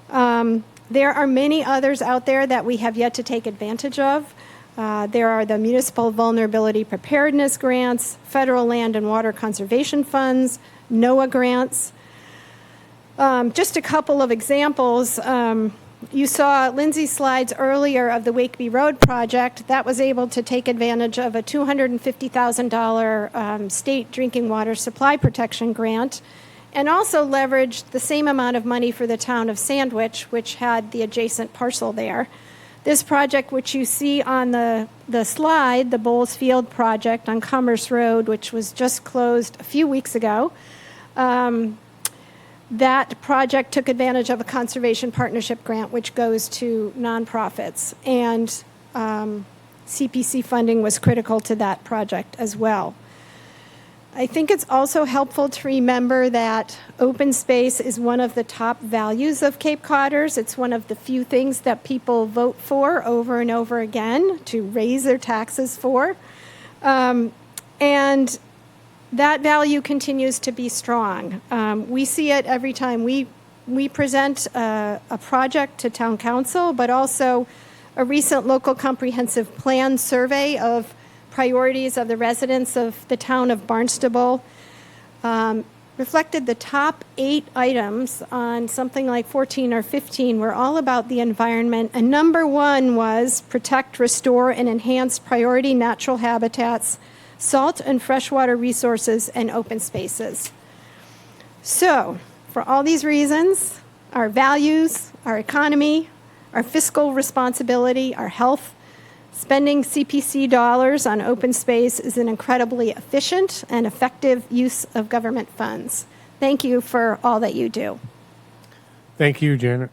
There are many others out there that we have yet to take advantage of. There are the Municipal Vulnerability Preparedness Grants, Federal Land and Water Conservation Funds, NOAA grants. Just a couple of examples. You saw Lindsay's slides earlier of the Wakeby Road project. That was able to take advantage of a $250,000 state drinking water supply protection grant, and also leveraged the same amount of money for the town of Sandwich, which had the adjacent parcel there. This project, which you see on the slide, the Bowles Field project on Commerce Road, which was just closed a few weeks ago, that project took advantage of a conservation partnership grant, which goes to nonprofits, and CPC funding was critical to that project as well. I think it's also helpful to remember that open space is one of the top values of Cape Codders. It's one of the few things that people vote for over and over again to raise their taxes for. And that value continues to be strong. We see it every time we present a project to town council, but also a recent local comprehensive plan survey of priorities of the residents of the town of Barnstable reflected the top 8 items on something like 14 or 15 were all about the environment. And number 1 was protect, restore, and enhance priority natural habitats, salt and freshwater resources, and open spaces. So, for all these reasons, our values, our economy, our fiscal responsibility, our health, spending CPC dollars on open space is an incredibly efficient and effective use of government funds. Thank you for all that you do. Thank you, Janet.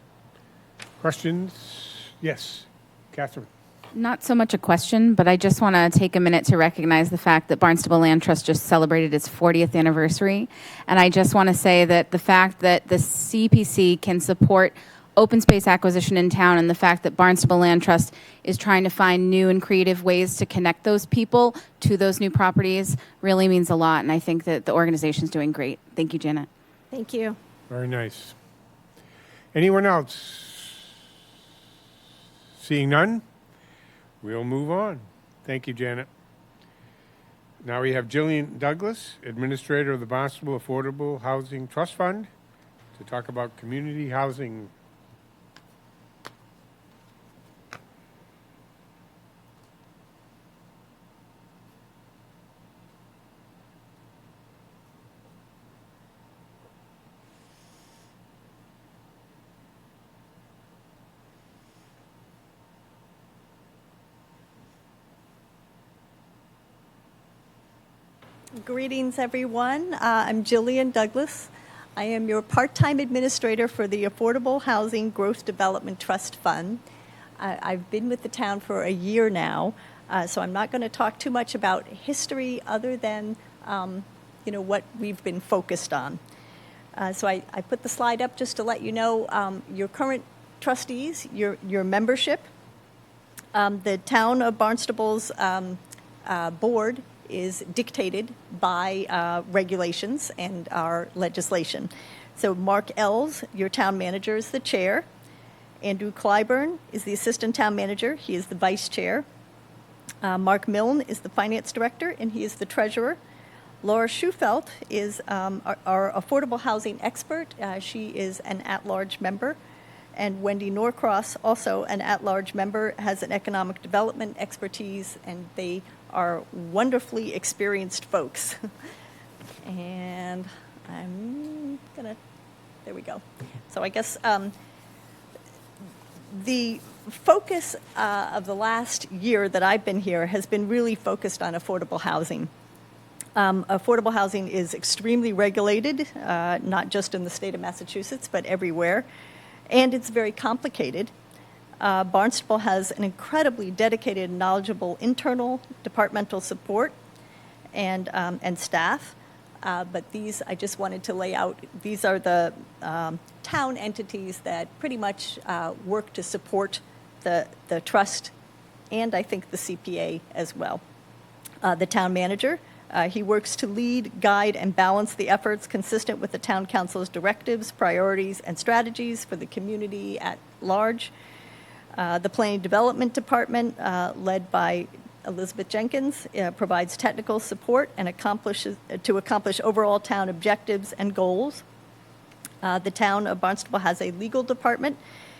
Questions? Yes, Catherine. Not so much a question, but I just want to take a minute to recognize the fact that Barnstable Land Trust just celebrated its 40th anniversary. And I just want to say that the fact that the CPC can support open space acquisition in town and the fact that Barnstable Land Trust is trying to find new and creative ways to connect those people to those new properties really means a lot. And I think that the organization is doing great. Thank you, Janet. Thank you. Very nice. Anyone else? Seeing none, we'll move on. Thank you, Janet. Now we have Jillian Douglas, Administrator of the Barnstable Affordable Housing Trust Fund, to talk about community housing. Greetings, everyone. I'm Jillian Douglas. I am your part-time administrator for the Affordable Housing Growth Development Trust Fund. I've been with the town for a year now, so I'm not going to talk too much about history other than, what we've been focused on. So I put the slide up just to let you know your current trustees, your membership. The town of Barnstable's board is dictated by regulations and our legislation. So Mark Ells, your town manager, is the chair. Andrew Clyburn is the assistant town manager. He is the vice chair. Mark Milne is the finance director, and he is the treasurer. Laura Schufelt is our affordable housing expert. She is an at-large member. And Wendy Norcross, also an at-large member, has an economic development expertise, and they are wonderfully experienced folks. And I'm gonna, there we go. So I guess the focus of the last year that I've been here has been really focused on affordable housing. Affordable housing is extremely regulated, not just in the state of Massachusetts, but everywhere. And it's very complicated. Barnstable has an incredibly dedicated and knowledgeable internal departmental support and staff. But these, I just wanted to lay out, these are the town entities that pretty much work to support the trust and I think the CPA as well. The town manager, he works to lead, guide, and balance the efforts consistent with the town council's directives, priorities, and strategies for the community at large. The Planning Development Department, led by Elizabeth Jenkins, provides technical support and accomplish overall town objectives and goals. The town of Barnstable has a legal department,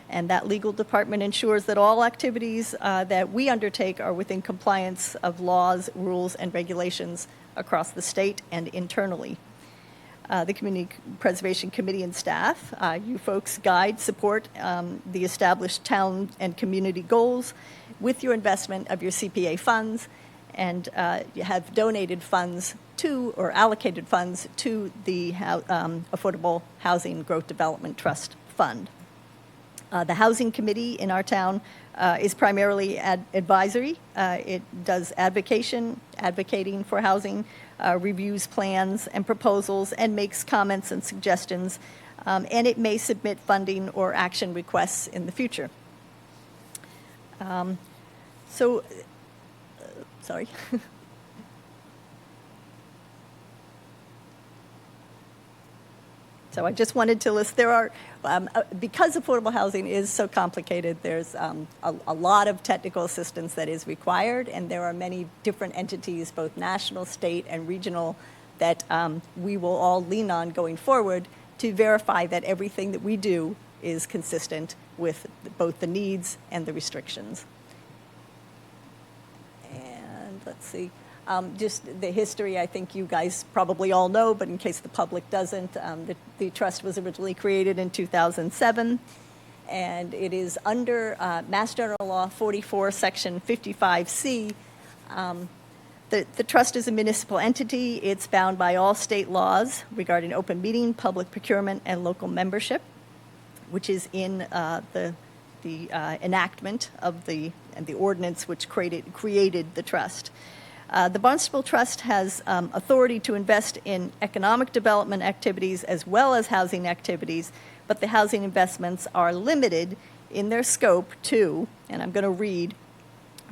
and that legal department ensures that all activities that we undertake are within compliance of laws, rules, and regulations across the state and internally. The Community Preservation Committee and staff, you folks guide, support the established town and community goals with your investment of your CPA funds, and you have donated funds to, or allocated funds to the Affordable Housing Growth Development Trust Fund. The Housing Committee in our town is primarily advisory. It does advocacy advocating for housing, reviews plans and proposals, and makes comments and suggestions, and it may submit funding or action requests in the future. Sorry. So I just wanted to list, there are, because affordable housing is so complicated, there's a lot of technical assistance that is required, and there are many different entities, both national, state, and regional, that we will all lean on going forward to verify that everything that we do is consistent with both the needs and the restrictions. And let's see. Just the history, I think you guys probably all know, but in case the public doesn't, the trust was originally created in 2007, and it is under Mass General Law 44, Section 55C. The trust is a municipal entity. It's bound by all state laws regarding open meeting, public procurement, and local membership, which is in the enactment of the ordinance which created the trust. The Barnstable Trust has authority to invest in economic development activities as well as housing activities, but the housing investments are limited in their scope to, and I'm going to read,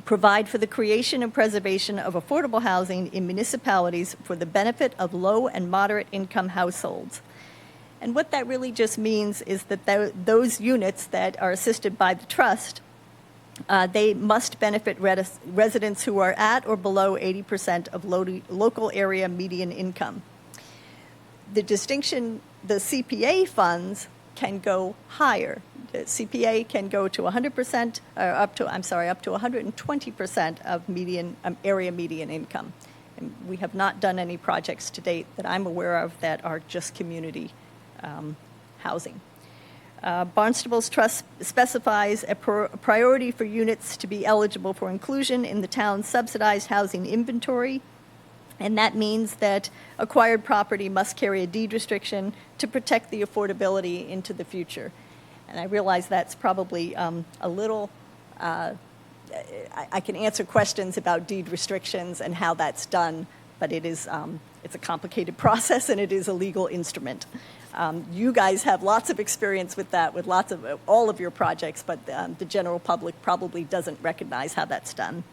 provide for the creation and preservation of affordable housing in municipalities for the benefit of low and moderate income households. And what that really just means is that those units that are assisted by the trust, they must benefit residents who are at or below 80% of local area median income. The distinction, the CPA funds can go higher. The CPA can go to 100%, or up to 120% of median area median income. And we have not done any projects to date that I'm aware of that are just community housing. Barnstable's trust specifies a priority for units to be eligible for inclusion in the town's subsidized housing inventory, and that means that acquired property must carry a deed restriction to protect the affordability into the future. And I realize that's probably a little, I can answer questions about deed restrictions and how that's done, but it is, it's a complicated process and it is a legal instrument. You guys have lots of experience with that, with lots of all of your projects, but the general public probably doesn't recognize how that's done.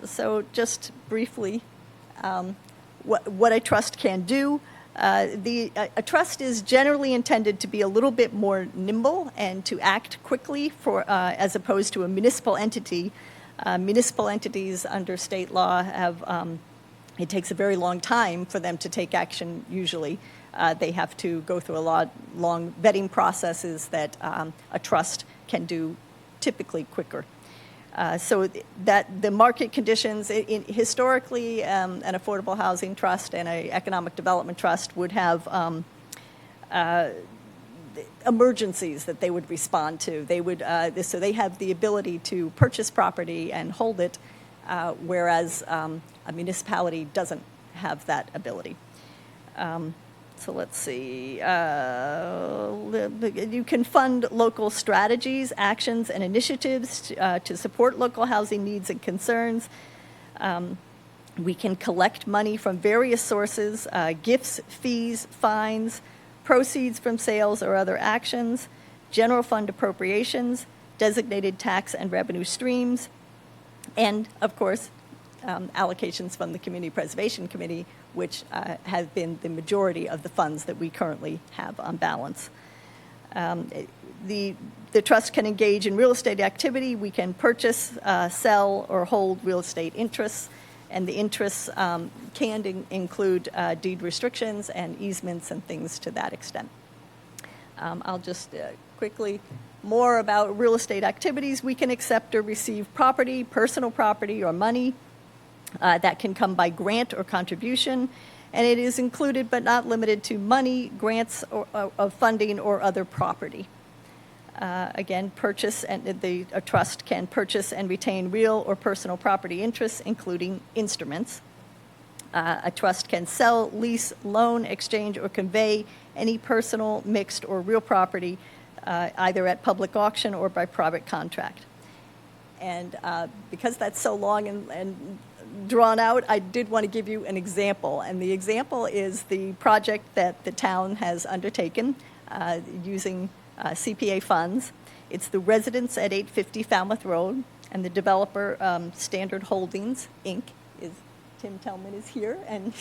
So just briefly, what a trust can do. A trust is generally intended to be a little bit more nimble and to act quickly as opposed to a municipal entity. Municipal entities under state law have, it takes a very long time for them to take action usually. They have to go through a long vetting processes that a trust can do typically quicker. So that the market conditions, historically, an affordable housing trust and an economic development trust would have emergencies that they would respond to. They would, so they have the ability to purchase property and hold it, whereas a municipality doesn't have that ability. So let's see, you can fund local strategies, actions, and initiatives to support local housing needs and concerns. We can collect money from various sources, gifts, fees, fines, proceeds from sales or other actions, general fund appropriations, designated tax and revenue streams, and, of course, allocations from the Community Preservation Committee, which have been the majority of the funds that we currently have on balance. The trust can engage in real estate activity. We can purchase, sell, or hold real estate interests, and the interests can include deed restrictions and easements and things to that extent. I'll just quickly, more about real estate activities. We can accept or receive property, personal property, or money. That can come by grant or contribution, and it is included but not limited to money, grants of funding, or other property. Again, purchase, and a trust can purchase and retain real or personal property interests, including instruments. A trust can sell, lease, loan, exchange, or convey any personal, mixed, or real property, either at public auction or by private contract. And because that's so long and drawn out, I did want to give you an example. And the example is the project that the town has undertaken using CPA funds. It's the residence at 850 Falmouth Road, and the developer, Standard Holdings, Inc., is Tim Tellman is here, and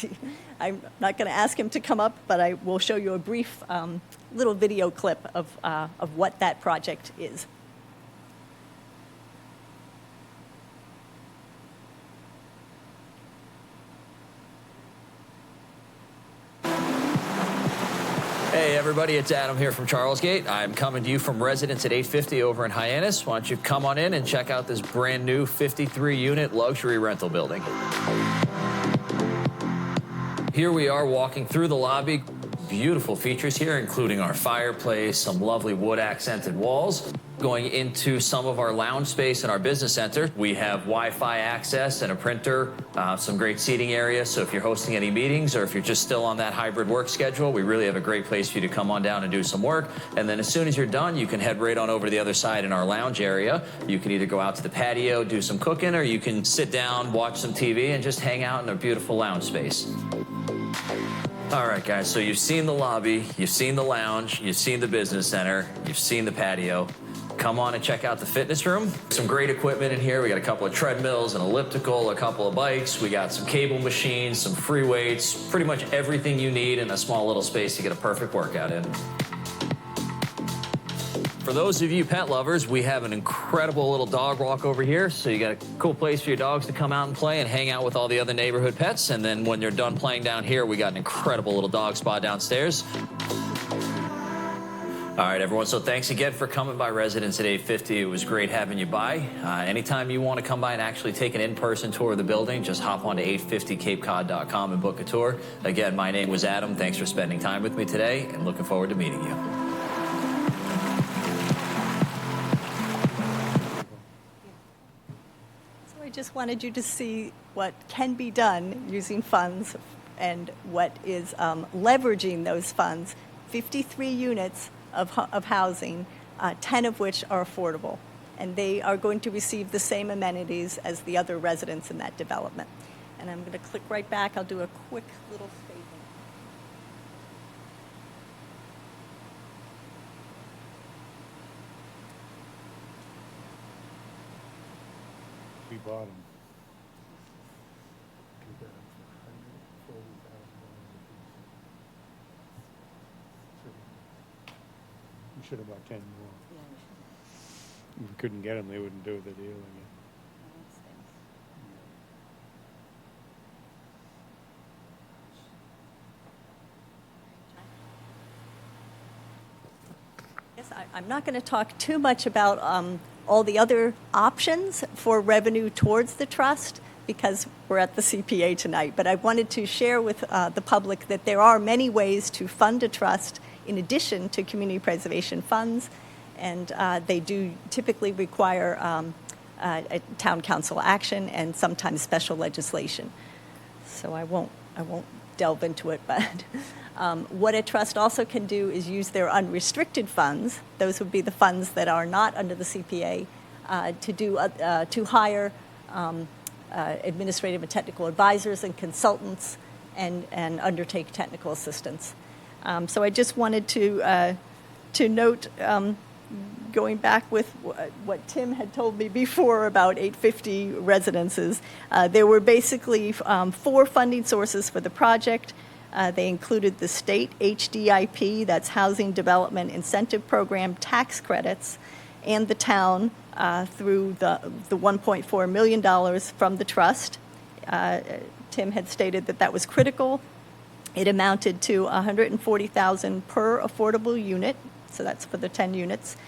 I'm not going to ask him to come up, but I will show you a brief little video clip of what that project is. Hey everybody, it's Adam here from Charlesgate. I'm coming to you from Residence at 850 over in Hyannis. Why don't you come on in and check out this brand new 53-unit luxury rental building. Here we are walking through the lobby. Beautiful features here, including our fireplace, some lovely wood accented walls. Going into some of our lounge space in our business center, we have Wi-Fi access and a printer, some great seating areas. So if you're hosting any meetings or if you're just still on that hybrid work schedule, we really have a great place for you to come on down and do some work. And then as soon as you're done, you can head right on over to the other side in our lounge area. You can either go out to the patio, do some cooking, or you can sit down, watch some TV, and just hang out in a beautiful lounge space. All right, guys, so you've seen the lobby, you've seen the lounge, you've seen the business center, you've seen the patio. Come on and check out the fitness room. Some great equipment in here. We got a couple of treadmills, an elliptical, a couple of bikes. We got some cable machines, some free weights, pretty much everything you need in a small little space to get a perfect workout in. For those of you pet lovers, we have an incredible little dog walk over here. So you got a cool place for your dogs to come out and play and hang out with all the other neighborhood pets. And then when they're done playing down here, we got an incredible little dog spa downstairs. All right, everyone, so thanks again for coming by Residence at 850. It was great having you by. Anytime you want to come by and actually take an in-person tour of the building, just hop on to 850capecod.com and book a tour. Again, my name was Adam. Thanks for spending time with me today, and looking forward to meeting you. So I just wanted you to see what can be done using funds and what is leveraging those funds. 53 units of housing, 10 of which are affordable. And they are going to receive the same amenities as the other residents in that development. And I'm going to click right back. I'll do a quick little statement. We bought them. We should have bought 10 more. If we couldn't get them, they wouldn't do the deal again. Yes, I'm not going to talk too much about all the other options for revenue towards the trust because we're at the CPA tonight, but I wanted to share with the public that there are many ways to fund a trust in addition to community preservation funds, and they do typically require a town council action and sometimes special legislation. So I won't delve into it, but what a trust also can do is use their unrestricted funds. Those would be the funds that are not under the CPA to hire administrative and technical advisors and consultants and undertake technical assistance. So I just wanted to note, going back with what Tim had told me before about 850 residences, there were basically 4 funding sources for the project. They included the state HDIP, that's Housing Development Incentive Program tax credits, and the town through the $1.4 million from the trust. Tim had stated that was critical. It amounted to $140,000 per affordable unit, so that's for the 10 units.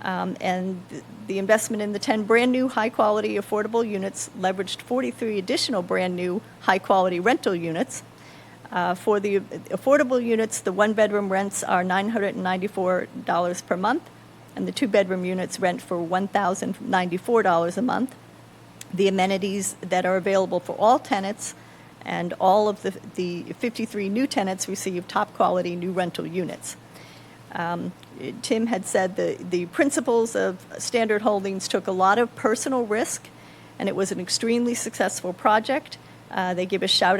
And the investment in the 10 brand new high-quality affordable units leveraged 43 additional brand new high-quality rental units. For the affordable units, the one-bedroom rents are $994 per month, and the two-bedroom units rent for $1,094 a month. The amenities that are available for all tenants and all of the 53 new tenants receive top-quality new rental units. Tim had said the principals of Standard Holdings took a lot of personal risk and it was an extremely successful project. They give a shout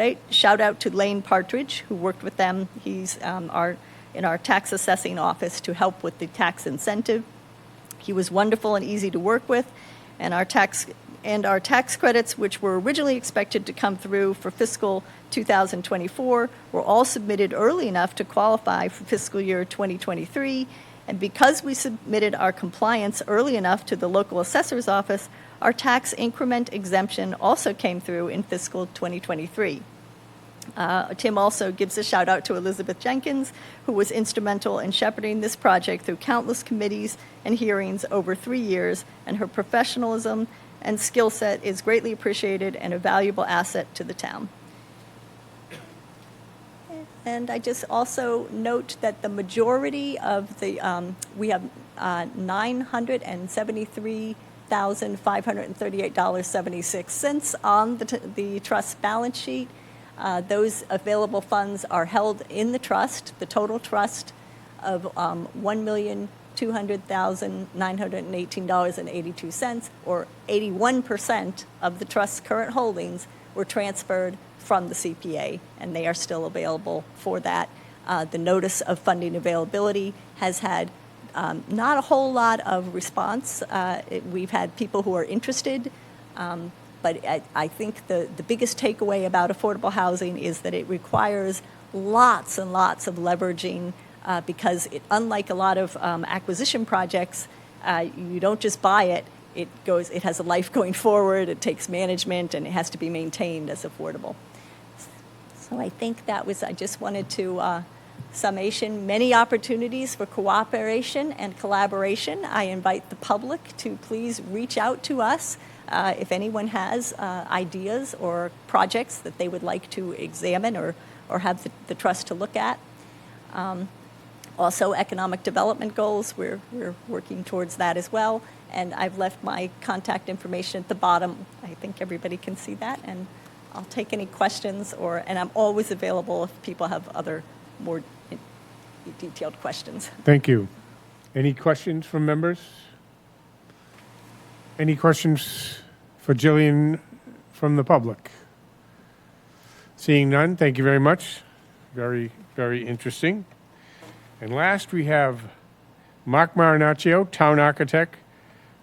out to Lane Partridge, who worked with them. He's in our tax assessing office to help with the tax incentive. He was wonderful and easy to work with, and our tax credits, which were originally expected to come through for fiscal 2024, were all submitted early enough to qualify for fiscal year 2023. And because we submitted our compliance early enough to the local assessor's office, our tax increment exemption also came through in fiscal 2023. Tim also gives a shout out to Elizabeth Jenkins, who was instrumental in shepherding this project through countless committees and hearings over 3 years, and her professionalism and skill set is greatly appreciated and a valuable asset to the town. And I just also note that the majority of the, we have $973,538.76 on the trust balance sheet. Those available funds are held in the trust, the total trust of $1,200,918.82, or 81% of the trust's current holdings were transferred from the CPA, and they are still available for that. The notice of funding availability has had not a whole lot of response. We've had people who are interested, but I think the biggest takeaway about affordable housing is that it requires lots and lots of leveraging because unlike a lot of acquisition projects, you don't just buy it. It has a life going forward. It takes management, and it has to be maintained as affordable. So I think I just wanted to summation, many opportunities for cooperation and collaboration. I invite the public to please reach out to us if anyone has ideas or projects that they would like to examine or have the trust to look at. Also, economic development goals, we're working towards that as well. And I've left my contact information at the bottom. I think everybody can see that. And I'll take any questions, and I'm always available if people have other more detailed questions. Thank you. Any questions from members? Any questions for Jillian from the public? Seeing none, thank you very much. Very, very interesting. And last, we have Mark Marinaccio, town architect,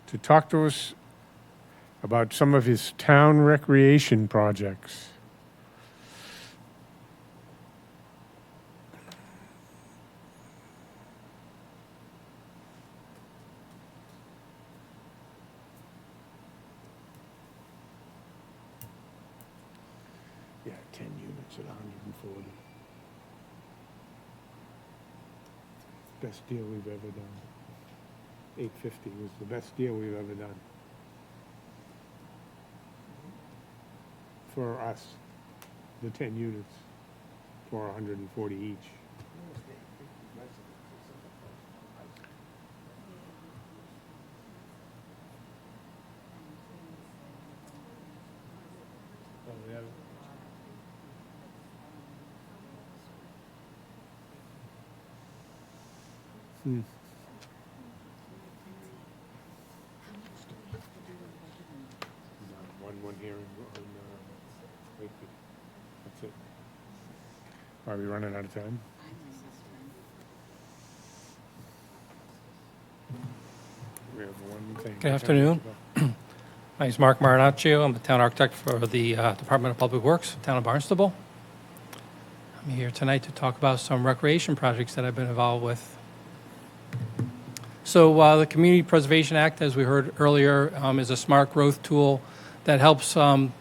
to talk to us about some of his town recreation projects. Yeah, 10 units at 140. Best deal we've ever done. 850 was the best deal we've ever done. For us, the 10 units, for 140 each. One here on Wakefield. That's it. Are we running out of time? We have one thing. Good afternoon. My name is Mark Marinaccio. I'm the town architect for the Department of Public Works, town of Barnstable. I'm here tonight to talk about some recreation projects that I've been involved with. So the Community Preservation Act, as we heard earlier, is a smart growth tool that helps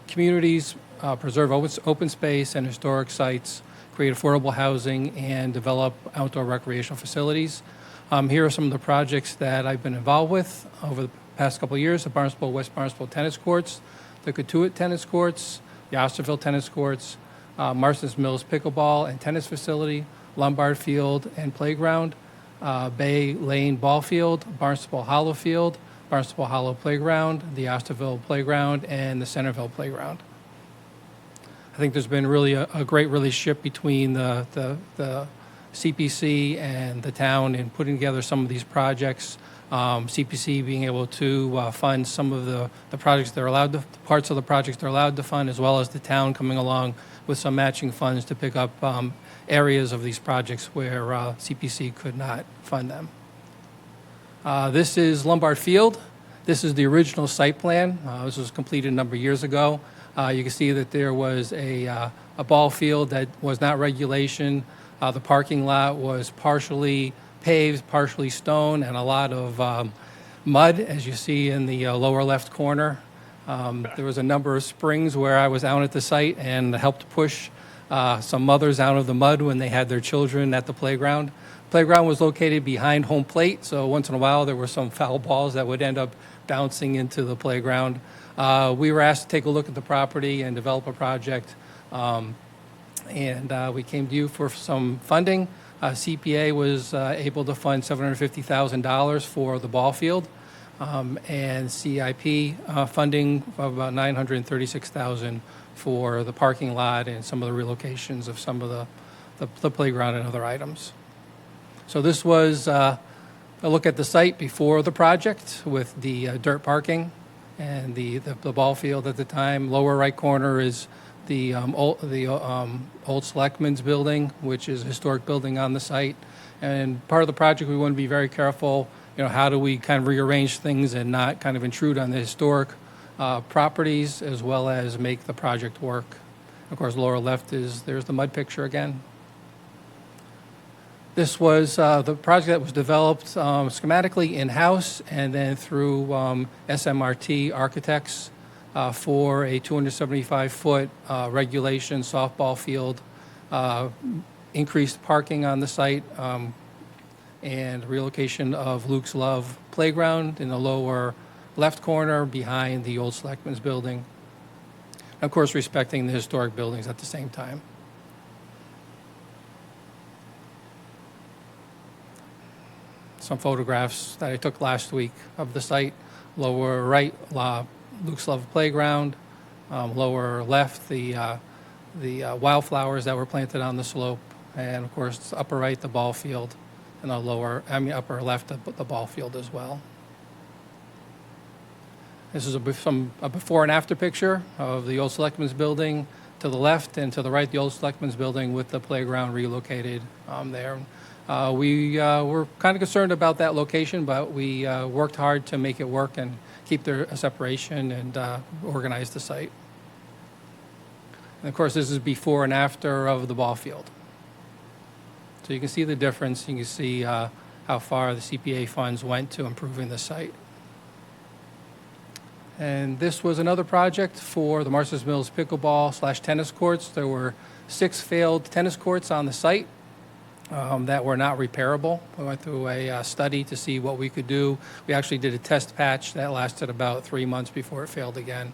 communities preserve open space and historic sites, create affordable housing, and develop outdoor recreational facilities. Here are some of the projects that I've been involved with over the past couple of years: the Barnstable, West Barnstable tennis courts, the Cotuit tennis courts, the Osterville tennis courts, Marston's Mills pickleball and tennis facility, Lombard Field and playground, Bay Lane ball field, Barnstable Hollow field, Barnstable Hollow playground, the Osterville playground, and the Centerville playground. I think there's been really a great relationship between the CPC and the town in putting together some of these projects. CPC being able to fund some of the projects they're allowed to, parts of the projects they're allowed to fund, as well as the town coming along with some matching funds to pick up areas of these projects where CPC could not fund them. This is Lombard Field. This is the original site plan. This was completed a number of years ago. You can see that there was a ball field that was not regulation. The parking lot was partially paved, partially stone, and a lot of mud, as you see in the lower left corner. There was a number of springs where I was out at the site and helped push some mothers out of the mud when they had their children at the playground. Playground was located behind home plate, so once in a while there were some foul balls that would end up bouncing into the playground. We were asked to take a look at the property and develop a project, and we came to you for some funding. CPA was able to fund $750,000 for the ball field, and CIP funding of about $936,000 for the parking lot and some of the relocations of some of the playground and other items. So this was a look at the site before the project with the dirt parking and the ball field at the time. Lower right corner is the old Selectmen's building, which is a historic building on the site. And part of the project, we want to be very careful, how do we kind of rearrange things and not kind of intrude on the historic properties, as well as make the project work. Of course, lower left there's the mud picture again. This was the project that was developed schematically in-house and then through SMRT Architects for a 275-foot regulation softball field, increased parking on the site, and relocation of Luke's Love Playground in the lower left corner behind the old Selectmen's building. Of course, respecting the historic buildings at the same time. Some photographs that I took last week of the site. Lower right, Luke's Love Playground. Lower left, the wildflowers that were planted on the slope. And of course, upper right, the ball field. And the upper left, the ball field as well. This is a before and after picture of the old Selectmen's building to the left, and to the right, the old Selectmen's building with the playground relocated there. We were kind of concerned about that location, but we worked hard to make it work and keep their separation and organize the site. And of course, this is before and after of the ball field. So you can see the difference. You can see how far the CPA funds went to improving the site. And this was another project for the Martha's Mills pickleball/tennis courts. There were 6 failed tennis courts on the site that were not repairable. We went through a study to see what we could do. We actually did a test patch that lasted about 3 months before it failed again.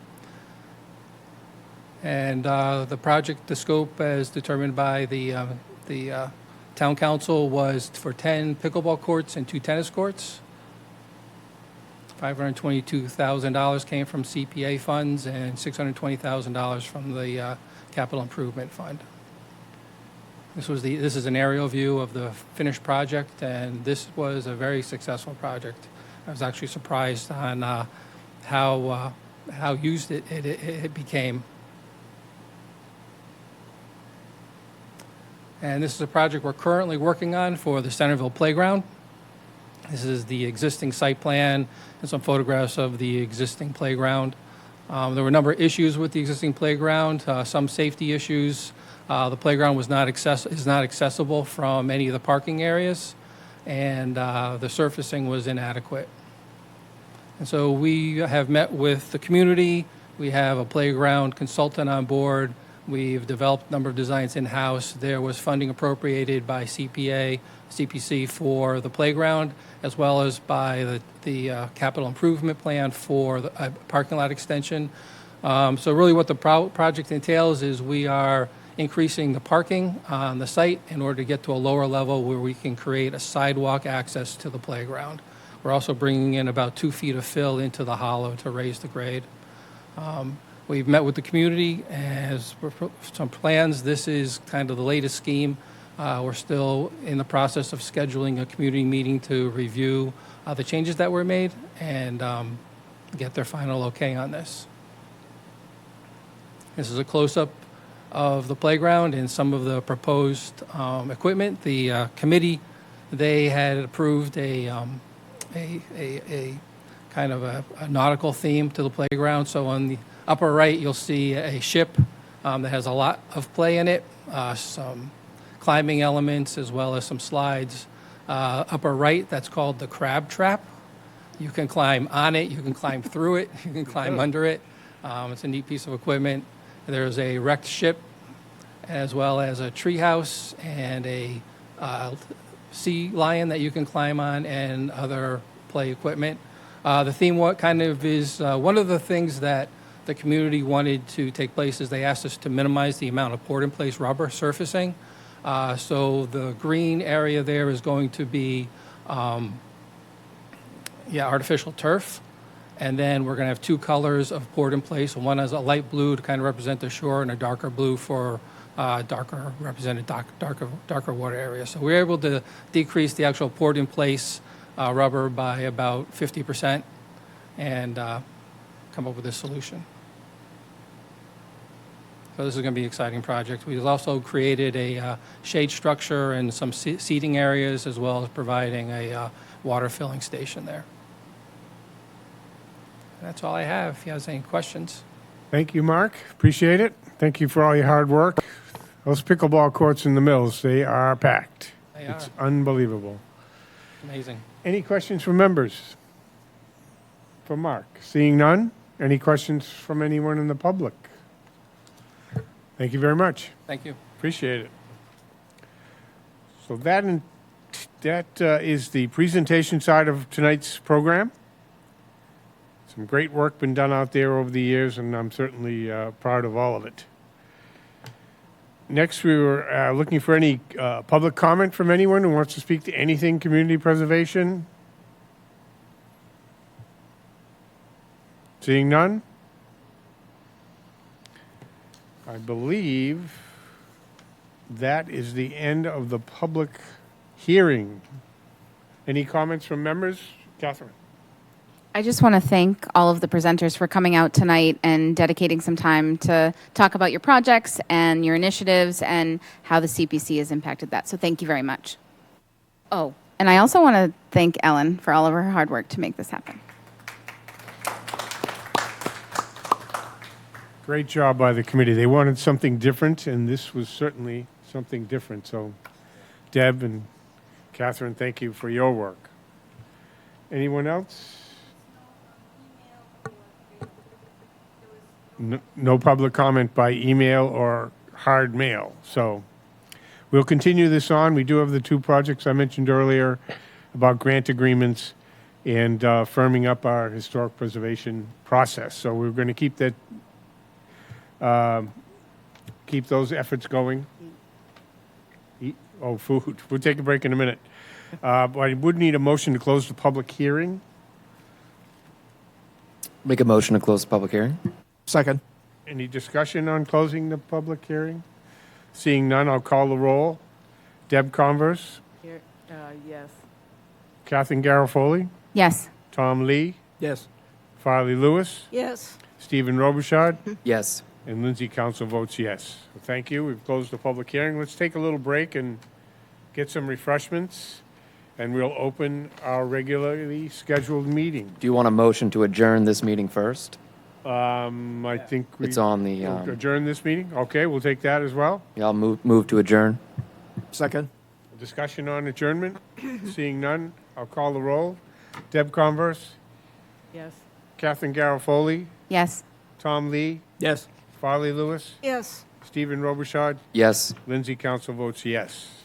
And the project, the scope as determined by the town council, was for 10 pickleball courts and 2 tennis courts. $522,000 came from CPA funds and $620,000 from the capital improvement fund. This is an aerial view of the finished project, and this was a very successful project. I was actually surprised on how used it became. And this is a project we're currently working on for the Centerville Playground. This is the existing site plan and some photographs of the existing playground. There were a number of issues with the existing playground, some safety issues. The playground is not accessible from any of the parking areas, and the surfacing was inadequate. And so we have met with the community. We have a playground consultant on board. We've developed a number of designs in-house. There was funding appropriated by CPC for the playground, as well as by the capital improvement plan for the parking lot extension. So really what the project entails is we are increasing the parking on the site in order to get to a lower level where we can create a sidewalk access to the playground. We're also bringing in about 2 feet of fill into the hollow to raise the grade. We've met with the community as some plans. This is kind of the latest scheme We're still in the process of scheduling a community meeting to review the changes that were made and get their final okay on this. This is a close-up of the playground and some of the proposed equipment. The committee, they had approved a kind of a nautical theme to the playground. So on the upper right, you'll see a ship that has a lot of play in it, some climbing elements as well as some slides. Upper right, that's called the crab trap. You can climb on it, you can climb through it, you can climb under it. It's a neat piece of equipment. There's a wrecked ship as well as a treehouse and a sea lion that you can climb on and other play equipment. The theme what kind of is one of the things that the community wanted to take place is they asked us to minimize the amount of poured-in-place rubber surfacing. So the green area there is going to be artificial turf. And then we're going to have two colors of poured in place. One is a light blue to kind of represent the shore and a darker blue for darker water area. So we're able to decrease the actual poured in place rubber by about 50% and come up with a solution. So this is going to be an exciting project. We've also created a shade structure and some seating areas as well as providing a water filling station there. That's all I have. If you have any questions. Thank you, Mark. Appreciate it. Thank you for all your hard work. Those pickleball courts in the mills, they are packed. They It's are. unbelievable. Amazing. Any questions from members? For Mark? Seeing none? Any questions from anyone in the public? Thank you very much. Thank you. Appreciate it. So that is the presentation side of tonight's program. Some great work been done out there over the years, and I'm certainly proud of all of it. Next, we were looking for any public comment from anyone who wants to speak to anything community preservation. Seeing none? I believe that is the end of the public hearing. Any comments from members? Catherine? I just want to thank all of the presenters for coming out tonight and dedicating some time to talk about your projects and your initiatives and how the CPC has impacted that. So thank you very much. Oh, and I also want to thank Ellen for all of her hard work to make this happen. Great job by the committee. They wanted something different, and this was certainly something different. So, Deb and Catherine, thank you for your work. Anyone else? No public comment by email or hard mail. So we'll continue this on. We do have the two projects I mentioned earlier about grant agreements and firming up our historic preservation process. So we're going to keep that, keep those efforts going. Oh, food. We'll take a break in a minute. But I would need a motion to close the public hearing. Make a motion to close the public hearing. Second. Any discussion on closing the public hearing? Seeing none, I'll call the roll. Deb Converse, Yes. Kathleen Garofoli, Yes. Tom Lee, Yes. Farley Lewis, Yes. Stephen Robichaud, Yes. and Lindsay Council votes yes. So thank you. We've closed the public hearing. Let's take a little break and get some refreshments, and we'll open our regularly scheduled meeting. Do you want a motion to adjourn this meeting first? I think we It's on the, we'll adjourn this meeting. Okay, we'll take that as well. yeah, I'll move to adjourn. Second. Discussion on adjournment. Seeing none, I'll call the roll. Deb Converse, Yes. Kathleen Garofoli, Yes. Tom Lee, Yes. Farley Lewis, Yes. Stephen Robichaud, Yes. Lindsay Council votes yes.